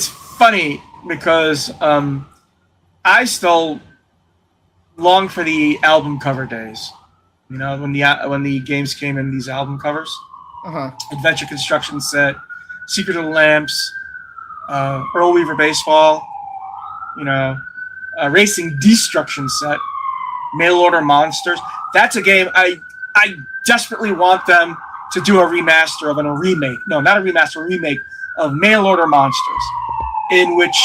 funny because I still long for the album cover days. You know, when the games came in these album covers. Adventure Construction Set, Secret of the Lamps, Earl Weaver Baseball, you know, Racing Destruction Set, Mail Order Monsters. That's a game I desperately want them to do a remaster of, and a remake. No, not a remaster, a remake of Mail Order Monsters, in which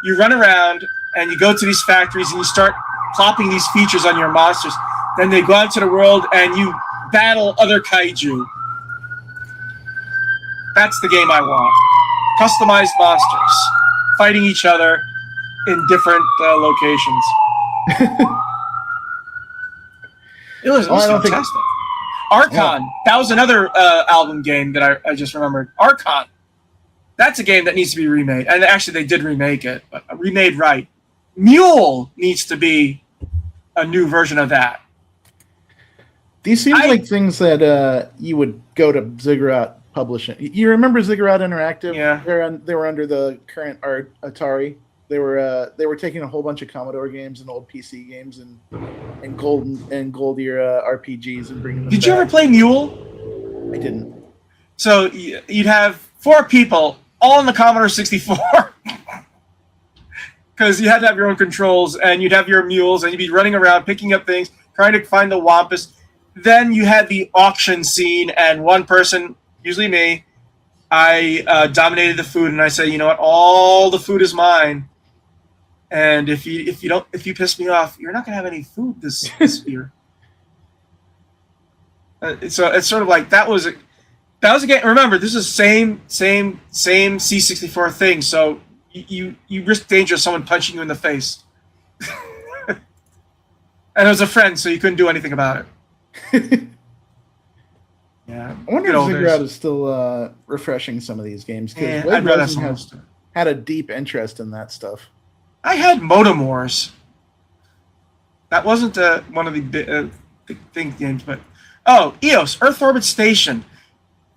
you run around and you go to these factories and you start plopping these features on your monsters. Then they go out into the world and you battle other kaiju. That's the game I want. Customized monsters fighting each other in different locations. It was fantastic. Archon. That was another album game that I just remembered. Archon. That's a game that needs to be remade. And actually, they did remake it, but remade right. Mule needs to be a new version of that. These seem like things that you would go to Ziggurat Publishing. You remember Ziggurat Interactive? Yeah. They were under the current Atari. They were taking a whole bunch of Commodore games and old PC games and gold era RPGs and bringing them Did back. you ever play Mule? I didn't. So you'd have 4 people, all in the Commodore 64. because you had to have your own controls, and you'd have your mules, and you'd be running around picking up things, trying to find the wampus. Then you had the auction scene, and one person, usually me, I dominated the food, and I said, you know what, all the food is mine. And if you piss me off, you're not gonna have any food this year. So it's sort of like that was a game. Remember, this is same C64 thing. So you risk danger of someone punching you in the face. And it was a friend, so you couldn't do anything about it. Yeah, I wonder if Ziggurat is still refreshing some of these games, because I'd rather someone had a deep interest in that stuff. I had Modem Wars. That wasn't one of the big thing games, but EOS Earth Orbit Station.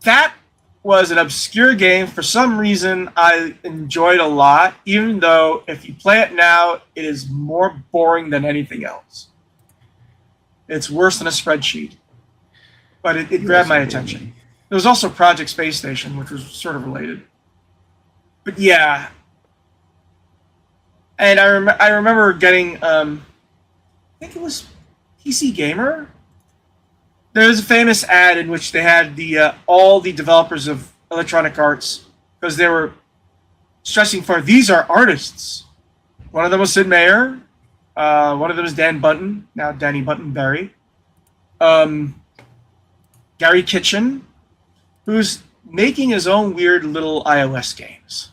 That was an obscure game. For some reason, I enjoyed a lot, even though if you play it now, it is more boring than anything else. It's worse than a spreadsheet, but it grabbed my attention. There was also Project Space Station, which was sort of related. But yeah. And I remember getting, I think it was PC Gamer. There was a famous ad in which they had all the developers of Electronic Arts, because they were stressing for, these are artists. One of them was Sid Meier. One of them is Dan Bunton, now Danny Bunton Berry. Gary Kitchen, who's making his own weird little iOS games.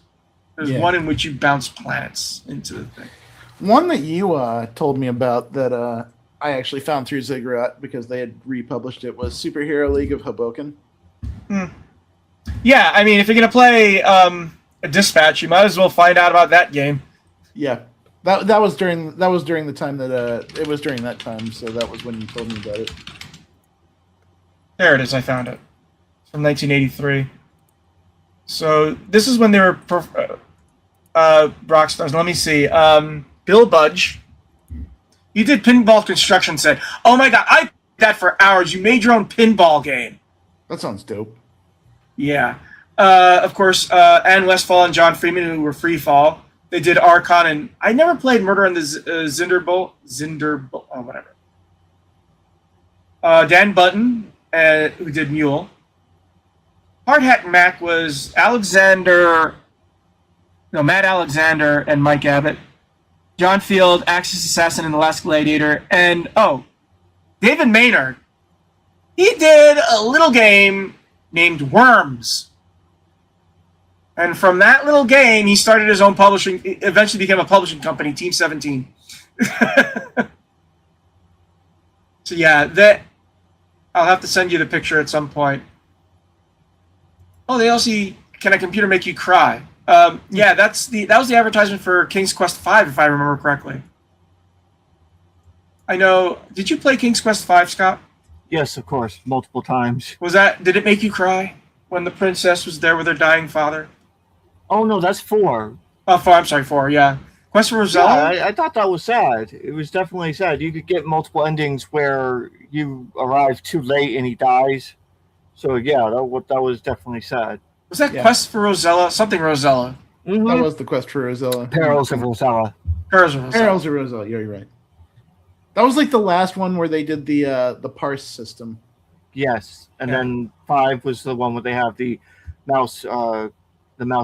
There's one in which you bounce planets into the thing. One that you told me about that I actually found through Ziggurat because they had republished it was Superhero League of Hoboken. Yeah, I mean, if you're going to play a Dispatch, you might as well find out about that game. Yeah. That was during the time that it was during that time, so that was when you told me about it. There it is, I found it. It's from 1983. So this is when they were rock stars. Let me see. Bill Budge. You did Pinball Construction, said, oh my god, I played that for hours. You made your own pinball game. That sounds dope. Yeah. Of course, Ann Westfall and John Freeman, who were Free Fall. They did Archon, and I never played Murder on the Zinderbolt, whatever. Dan Button, who did Mule. Hardhat Mac was Matt Alexander and Mike Abbott. John Field, Axis Assassin and The Last Gladiator. And, David Maynard. He did a little game named Worms. And from that little game, he started his own publishing, eventually became a publishing company, Team 17. So yeah, I'll have to send you the picture at some point. Oh, they also Can a Computer Make You Cry? Yeah, that was the advertisement for King's Quest V, if I remember correctly. I know. Did you play King's Quest V, Scott? Yes, of course, multiple times. Did it make you cry when the princess was there with her dying father? Oh no, that's 4. Oh, 4. I'm sorry, 4. Yeah. Quest for Rosella. Yeah, I thought that was sad. It was definitely sad. You could get multiple endings where you arrive too late and he dies. So yeah, that was definitely sad. Was that Quest for Rosella? Something Rosella. Mm-hmm. That was the Quest for Rosella. Perils of Rosella. Perils of Rosella. Perils of Rosella. You're right. That was like the last one where they did the parse system. Yes, and then 5 was the one where they have the mouse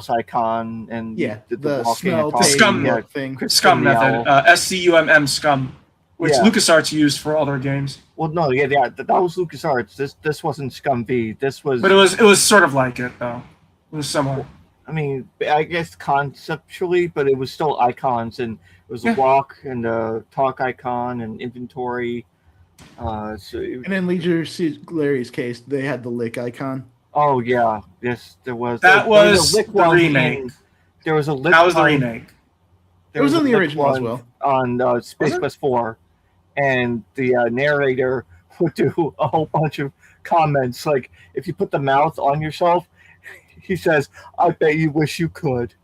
icon and the walking smell and Scum thing. Scum method. SCUMM Scum, which LucasArts used for all their games. Well, no, that was LucasArts. This wasn't Scum V. This was. But it was sort of like it though. It was similar. I mean, I guess conceptually, but it was still icons, and it was a walk and a talk icon and inventory. And in Leisure Suit Larry's case, they had the lick icon. Oh yeah, yes, there was. That was the remake. There was a lick. That was the remake. It was in the original as well. On Space Quest 4, and the narrator would do a whole bunch of comments like, if you put the mouth on yourself, he says, "I bet you wish you could."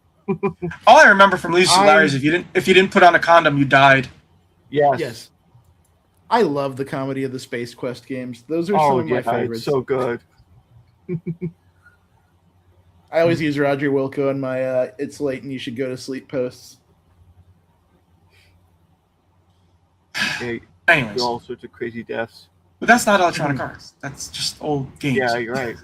All I remember from Leisure Suit Larry is if you didn't put on a condom, you died. Yes. I love the comedy of the Space Quest games. Those are some of my favorites. It's so good. I always use Roger Wilco in my "It's late and you should go to sleep" posts. Yeah, Anyways, all sorts of crazy deaths. but that's not Electronic Arts. That's just old games. Yeah, you're right.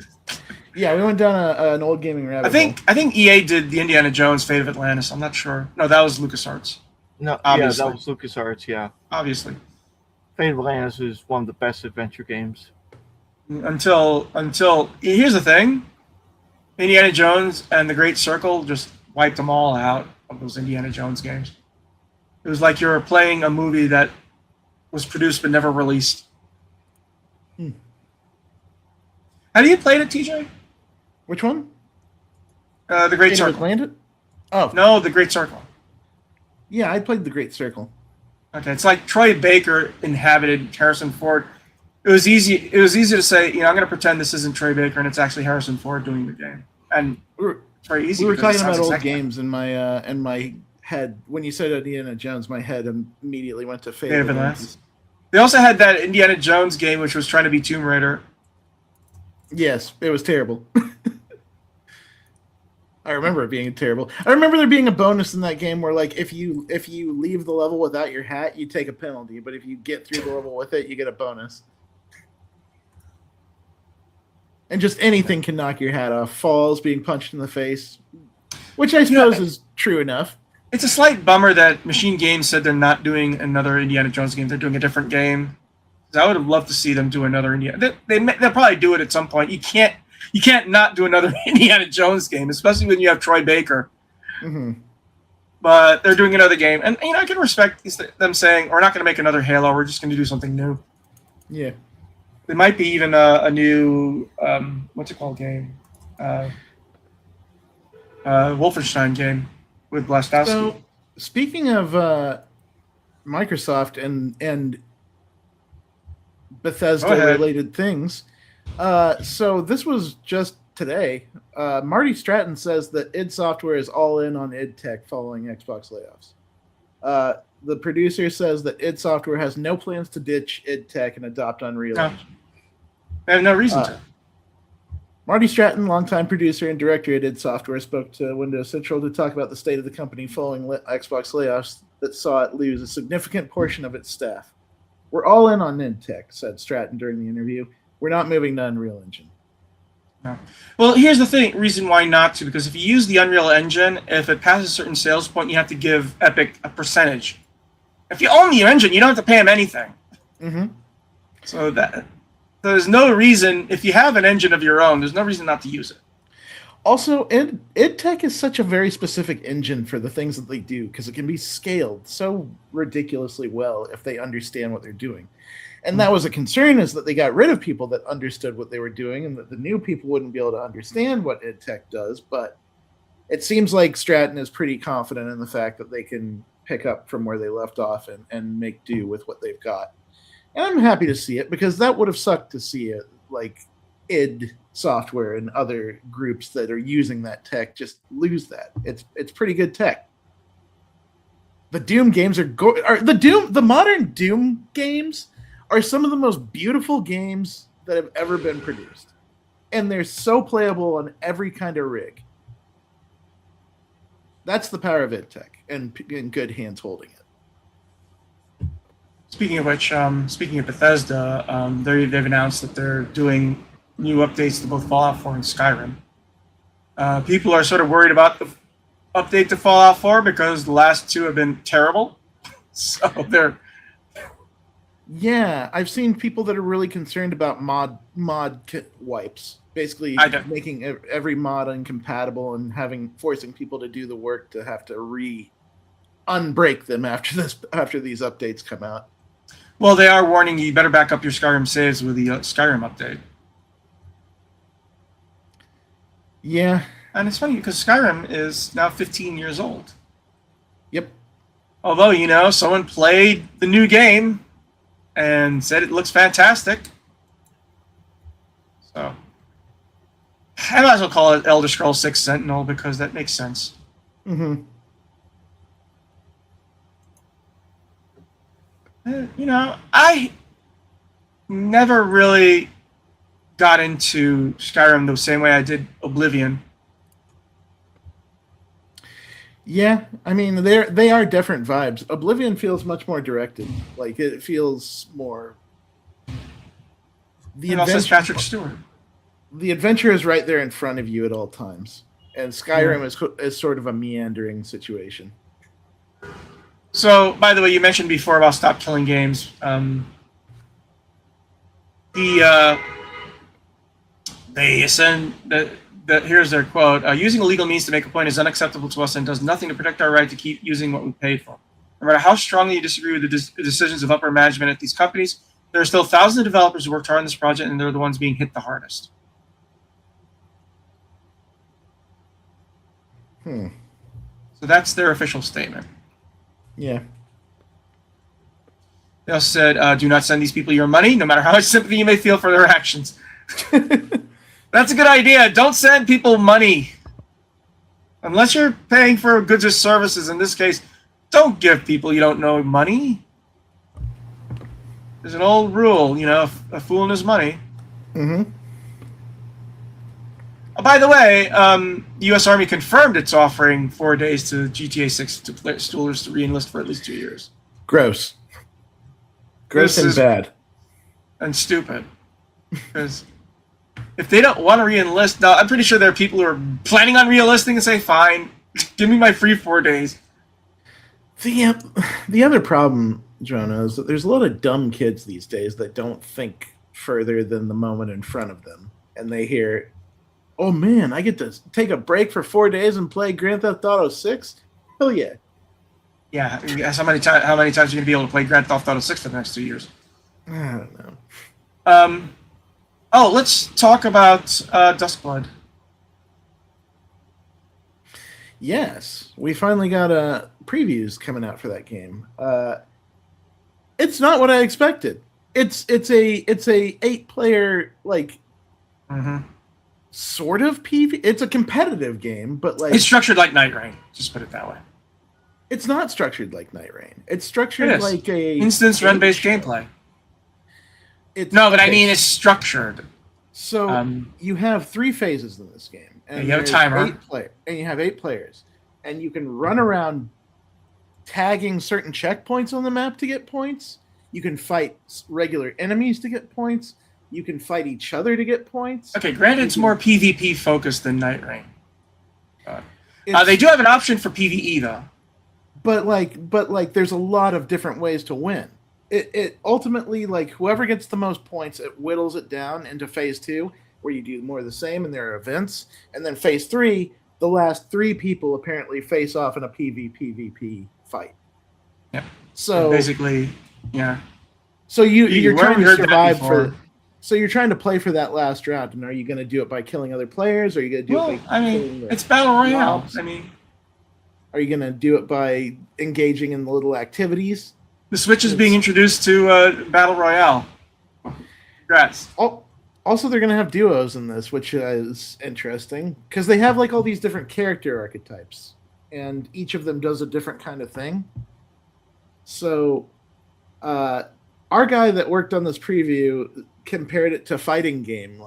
Yeah, we went down an old gaming rabbit hole. I think EA did the Indiana Jones Fate of Atlantis. I'm not sure. No, that was LucasArts. No, Obviously. yeah, that was LucasArts. Yeah, Obviously. Fate of Atlantis is one of the best adventure games. Until here's the thing, Indiana Jones and the Great Circle just wiped them all out of those Indiana Jones games. It was like you were playing a movie that was produced but never released. Have you played it, TJ? Which one? The Great Fate of Circle. Atlantis? Oh, No, the Great Circle. yeah, I played the Great Circle. Okay, it's like Troy Baker inhabited Harrison Ford. It was easy to say, I'm going to pretend this isn't Troy Baker and it's actually Harrison Ford doing the game. And it's very easy. We were because it talking about sounds old exactly games in my head. When you said Indiana Jones, my head immediately went to Fate Fate of of Atlantis. They also had that Indiana Jones game, which was trying to be Tomb Raider. Yes, it was terrible. I remember it being terrible. I remember there being a bonus in that game where, like, if you leave the level without your hat, you take a penalty. But if you get through the level with it, you get a bonus. And just anything can knock your hat off. Falls, being punched in the face, which I suppose is true enough. It's a slight bummer that Machine Games said they're not doing another Indiana Jones game. They're doing a different game. I would have loved to see them do another Indiana. They'll probably do it at some point. You can't not do another Indiana Jones game, especially when you have Troy Baker. Mm-hmm. But they're doing another game, and I can respect them saying, "We're not going to make another Halo. We're just going to do something new." Yeah. There might be even a new what's it called game, Wolfenstein game with Blastowski. So, speaking of Microsoft and Bethesda-related things, so this was just today. Marty Stratton says that id Software is all in on id Tech following Xbox layoffs. The producer says that id Software has no plans to ditch id Tech and adopt Unreal Engine. They have no reason to. Marty Stratton, longtime producer and director at id Software, spoke to Windows Central to talk about the state of the company following Xbox layoffs that saw it lose a significant portion of its staff. We're all in on id Tech, said Stratton during the interview. We're not moving to Unreal Engine. No. Well, here's the reason why not to, because if you use the Unreal Engine, if it passes a certain sales point, you have to give Epic a percentage. If you own the engine, you don't have to pay them anything. Mm-hmm. So there's no reason, if you have an engine of your own, there's no reason not to use it. Also, id Tech is such a very specific engine for the things that they do, because it can be scaled so ridiculously well if they understand what they're doing. And that was a concern, is that they got rid of people that understood what they were doing and that the new people wouldn't be able to understand what id Tech does. But it seems like Stratton is pretty confident in the fact that they can pick up from where they left off and make do with what they've got. And I'm happy to see it, because that would have sucked to see it, like id Software and other groups that are using that tech just lose that. It's pretty good tech. The Doom games the modern Doom games are some of the most beautiful games that have ever been produced. And they're so playable on every kind of rig. That's the power of id Tech and in good hands holding it. Speaking of which, speaking of Bethesda, they've announced that they're doing new updates to both Fallout 4 and Skyrim. People are sort of worried about the update to Fallout 4 because the last two have been terrible. So they're... Yeah, I've seen people that are really concerned about mod wipes. Basically, making every mod incompatible and forcing people to do the work to have to unbreak them after these updates come out. Well, they are warning you better back up your Skyrim saves with the Skyrim update. Yeah. And it's funny because Skyrim is now 15 years old. Yep. Although, someone played the new game and said it looks fantastic. So, I might as well call it Elder Scrolls 6 Sentinel because that makes sense. Mm-hmm. I never really got into Skyrim the same way I did Oblivion. Yeah, I mean they are different vibes. Oblivion feels much more directed. Like it feels more the And also adventure. Patrick Stewart. The adventure is right there in front of you at all times, and Skyrim Yeah. is sort of a meandering situation. So, by the way, you mentioned before about stop killing games. The they send here's their quote: "Using illegal means to make a point is unacceptable to us and does nothing to protect our right to keep using what we paid for. No matter how strongly you disagree with the decisions of upper management at these companies, there are still thousands of developers who worked hard on this project, and they're the ones being hit the hardest." So that's their official statement. Yeah. They also said, "Do not send these people your money, no matter how much sympathy you may feel for their actions." That's a good idea. Don't send people money. Unless you're paying for goods or services, in this case, don't give people you don't know money. There's an old rule, a fool and his money. Mm-hmm. By the way, the U.S. Army confirmed it's offering 4 days to GTA 6 to stoolers to re-enlist for at least 2 years. Gross. Gross and bad. And stupid. Because if they don't want to re-enlist, now I'm pretty sure there are people who are planning on re-enlisting and say, fine, give me my free 4 days. The other problem, Jonah, is that there's a lot of dumb kids these days that don't think further than the moment in front of them. And they hear, oh man, I get to take a break for 4 days and play Grand Theft Auto 6? Hell yeah. Yeah, how many times are you going to be able to play Grand Theft Auto 6 for the next 2 years? I don't know. Let's talk about Duskblood. Yes, we finally got previews coming out for that game. It's not what I expected. It's a 8-player sort of PV. It's a competitive game, but it's structured like Night Rain. Just put it that way. It's not structured like Night Rain. It's structured like a instance run-based gameplay. I mean it's structured. So you have 3 phases in this game, and you have a timer. You have 8 players, and you can run around tagging certain checkpoints on the map to get points. You can fight regular enemies to get points. You can fight each other to get points. Okay, granted, it's more PvP focused than Night Rain. They do have an option for PvE though. But there's a lot of different ways to win. It ultimately, whoever gets the most points, it whittles it down into phase 2, where you do more of the same and there are events. And then phase 3, the last 3 people apparently face off in a PvP fight. Yeah. So basically, yeah. So you're trying to survive so you're trying to play for that last round, and are you going to do it by killing other players? Or are you going to do it by killing it's Battle Royale. mobs? Are you going to do it by engaging in the little activities? The Switch is being introduced to Battle Royale. Congrats. Also, they're going to have duos in this, which is interesting, because they have all these different character archetypes, and each of them does a different kind of thing. So, our guy that worked on this preview compared it to fighting game,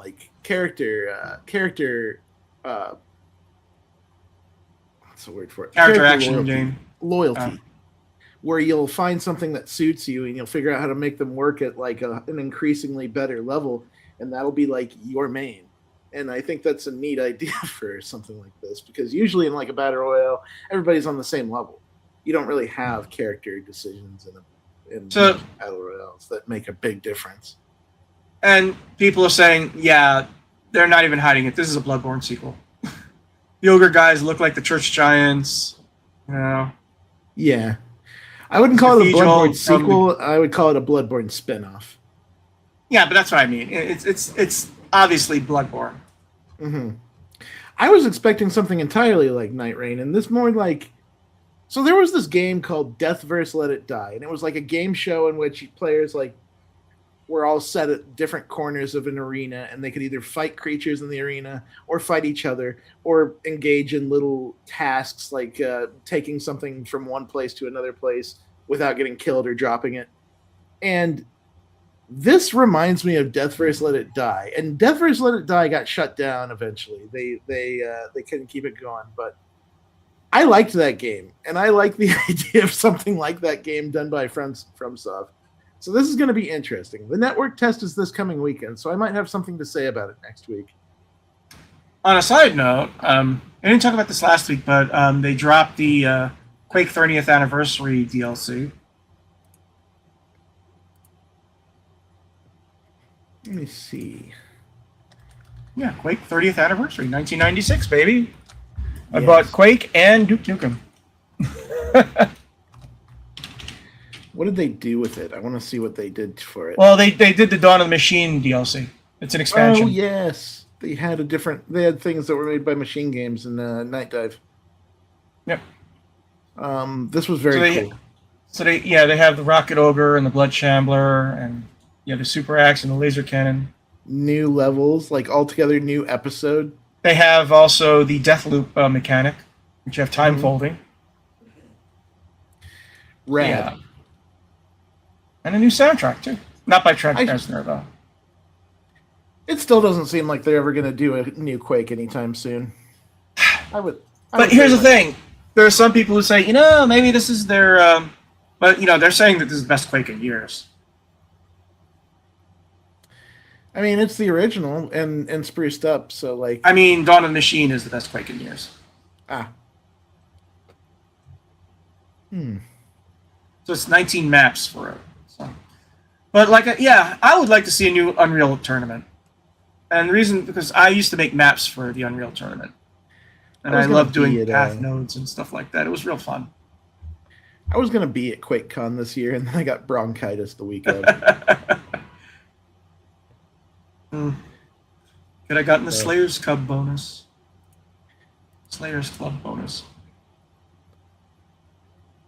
character what's the word for it? Character action game. Loyalty. Where you'll find something that suits you and you'll figure out how to make them work at an increasingly better level, and that'll be your main. And I think that's a neat idea for something like this, because usually in a battle royale, everybody's on the same level. You don't really have character decisions in battle royales that make a big difference. And people are saying, yeah, they're not even hiding it. This is a Bloodborne sequel. The ogre guys look like the church giants. Yeah. I wouldn't call it a Bloodborne sequel. I would call it a Bloodborne spin-off. Yeah, but that's what I mean. It's obviously Bloodborne. Mm-hmm. I was expecting something entirely like Night Rain, and this more So there was this game called Death vs. Let It Die, and it was a game show in which players were all set at different corners of an arena, and they could either fight creatures in the arena or fight each other or engage in little tasks taking something from one place to another place without getting killed or dropping it. And this reminds me of Death vs. Let It Die. And Death vs. Let It Die got shut down eventually. They couldn't keep it going, but I liked that game, and I like the idea of something like that game done by friends from Soft. So this is going to be interesting. The network test is this coming weekend, so I might have something to say about it next week. On a side note, I didn't talk about this last week, but they dropped the Quake 30th anniversary DLC. Let me see. Yeah, Quake 30th anniversary, 1996, baby. I Yes. bought Quake and Duke Nukem. What did they do with it? I want to see what they did for it. Well, they did the Dawn of the Machine DLC. It's an expansion. Oh yes, they had things that were made by Machine Games in Night Dive. Yep. This was very cool. So they have the Rocket Ogre and the Blood Shambler and the Super Axe and the Laser Cannon. New levels, like altogether new episode. They have also the Deathloop mechanic, which you have time folding. Rad. Yeah. And a new soundtrack too. Not by Trent Reznor though. It still doesn't seem like they're ever going to do a new Quake anytime soon. But here's the thing: there are some people who say, maybe this is their, but they're saying that this is the best Quake in years. I mean, it's the original and spruced up, so like. I mean, Dawn of the Machine is the best Quake in years. Ah. So it's 19 maps for it. So. But I would like to see a new Unreal tournament. And the reason, because I used to make maps for the Unreal tournament. And I love doing path nodes and stuff like that. It was real fun. I was going to be at QuakeCon this year, and then I got bronchitis the week of. Could I gotten the Slayer's Club bonus? Slayer's Club bonus.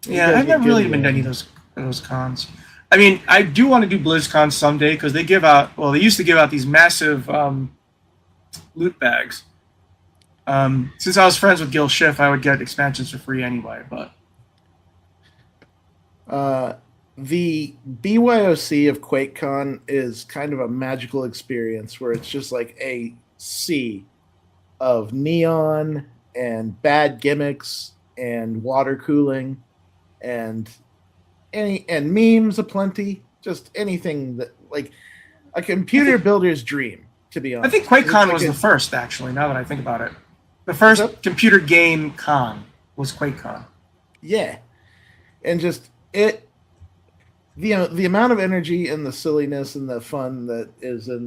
Yeah, I've never really been to any of those cons. I mean, I do want to do BlizzCon someday because they used to give out these massive loot bags. Since I was friends with Gil Schiff, I would get expansions for free anyway, but... The BYOC of QuakeCon is kind of a magical experience where it's just like a sea of neon and bad gimmicks and water cooling and memes aplenty. Just anything that, like, a computer builder's dream, to be honest. I think QuakeCon was the first, actually, now that I think about it. The first computer game con was QuakeCon. Yeah. And just the amount of energy and the silliness and the fun that is in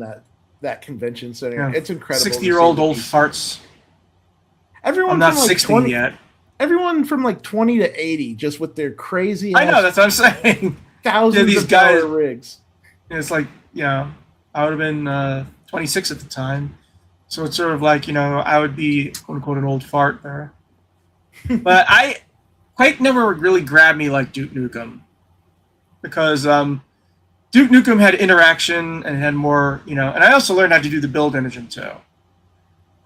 that convention center, it's incredible. 60-year-old old farts. Everyone I'm not from 60 yet. Everyone from like 20 to 80, just with their crazy. I know, that's what I'm saying. Thousands these of guys rigs. It's like, I would have been 26 at the time, so it's sort of like I would be quote unquote an old fart there. But Quake never really grabbed me like Duke Nukem, because Duke Nukem had interaction and had more, and I also learned how to do the build engine too.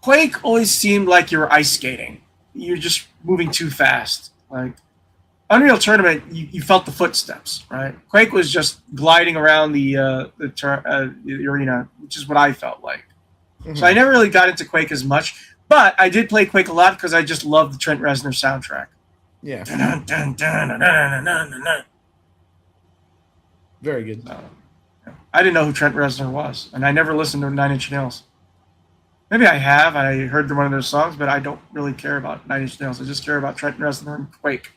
Quake always seemed like you were ice skating. You're just moving too fast. Like Unreal Tournament, you felt the footsteps, right? Quake was just gliding around the arena, which is what I felt like. Mm-hmm. So I never really got into Quake as much, but I did play Quake a lot because I just loved the Trent Reznor soundtrack. Yeah. Very good. I didn't know who Trent Reznor was, and I never listened to Nine Inch Nails. Maybe I have. I heard one of their songs, but I don't really care about Nine Inch Nails. I just care about Trent Reznor and Quake.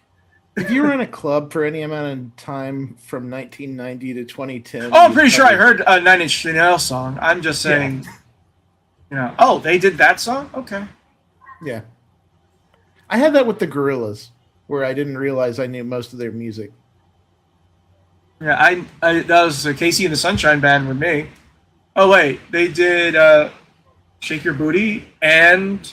If you were in a club for any amount of time from 1990 to 2010... Oh, I'm pretty sure I heard a Nine Inch Nails song. I'm just saying, oh, they did that song? Okay. Yeah. I had that with the Gorillaz, where I didn't realize I knew most of their music. Yeah, that was Casey and the Sunshine Band with me. Oh, wait, they did Shake Your Booty and,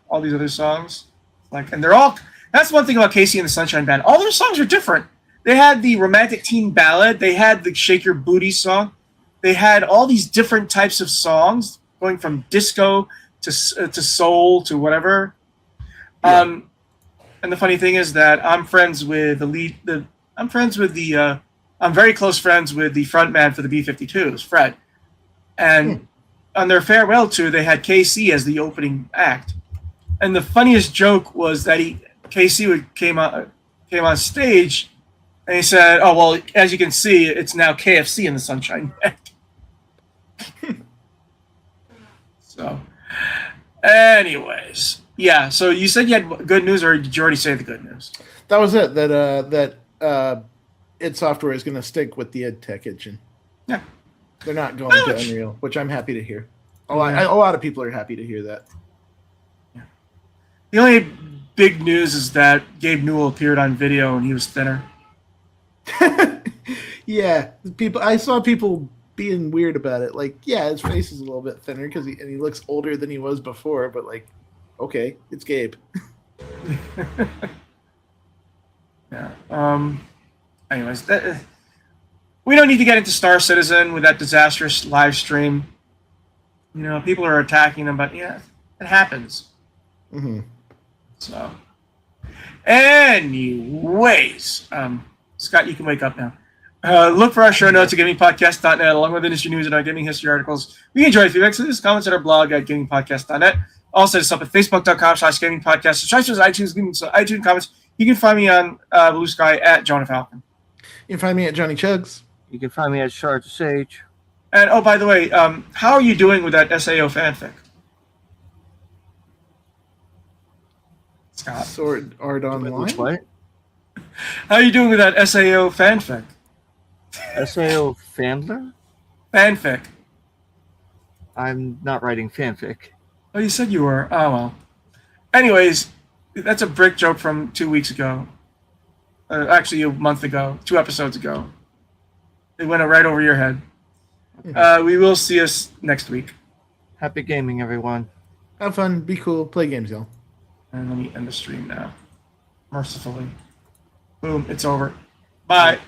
all these other songs. And they're all... That's one thing about Casey and the Sunshine Band. All their songs are different. They had the romantic teen ballad. They had the Shake Your Booty song. They had all these different types of songs, going from disco to soul to whatever. Yeah. And the funny thing is that I'm friends with I'm very close friends with the frontman for the B-52s, Fred. And on their farewell tour, they had KC as the opening act. And the funniest joke was that came on stage, and he said, "Oh well, as you can see, it's now KFC in the Sunshine Deck." So, anyways, yeah. So you said you had good news, or did you already say the good news? That was it. That id Software is going to stick with the id Tech engine. Yeah, they're not going to Unreal, which I'm happy to hear. A lot of people are happy to hear that. Yeah. The only big news is that Gabe Newell appeared on video and he was thinner. Yeah, I saw people being weird about it. Like, yeah, his face is a little bit thinner because he looks older than he was before. But like, okay, it's Gabe. Yeah. Anyways, we don't need to get into Star Citizen with that disastrous live stream. You know, people are attacking them, but yeah, it happens. Mm-hmm. So, anyways, Scott, you can wake up now. Look for our show notes at gamingpodcast.net, along with industry news and our gaming history articles. We enjoy feedback, so just comments at our blog at gamingpodcast.net. Also, just up at facebook.com/gamingpodcast. Subscribe to us on iTunes, leave us iTunes comments. You can find me on Blue Sky at Jonah Falcon. You can find me at Johnny Chugs. You can find me at Shards of Sage. And, oh, by the way, how are you doing with that SAO fanfic? Scott. Sword Art Online. What? How are you doing with that SAO fanfic? SAO Fandler? Fanfic. I'm not writing fanfic. Oh, you said you were. Oh, well. Anyways, that's a brick joke from 2 weeks ago. Actually, a month ago. 2 episodes ago. It went right over your head. We will see us next week. Happy gaming, everyone. Have fun. Be cool. Play games, y'all. And let me end the stream now. Mercifully. Boom. It's over. Bye.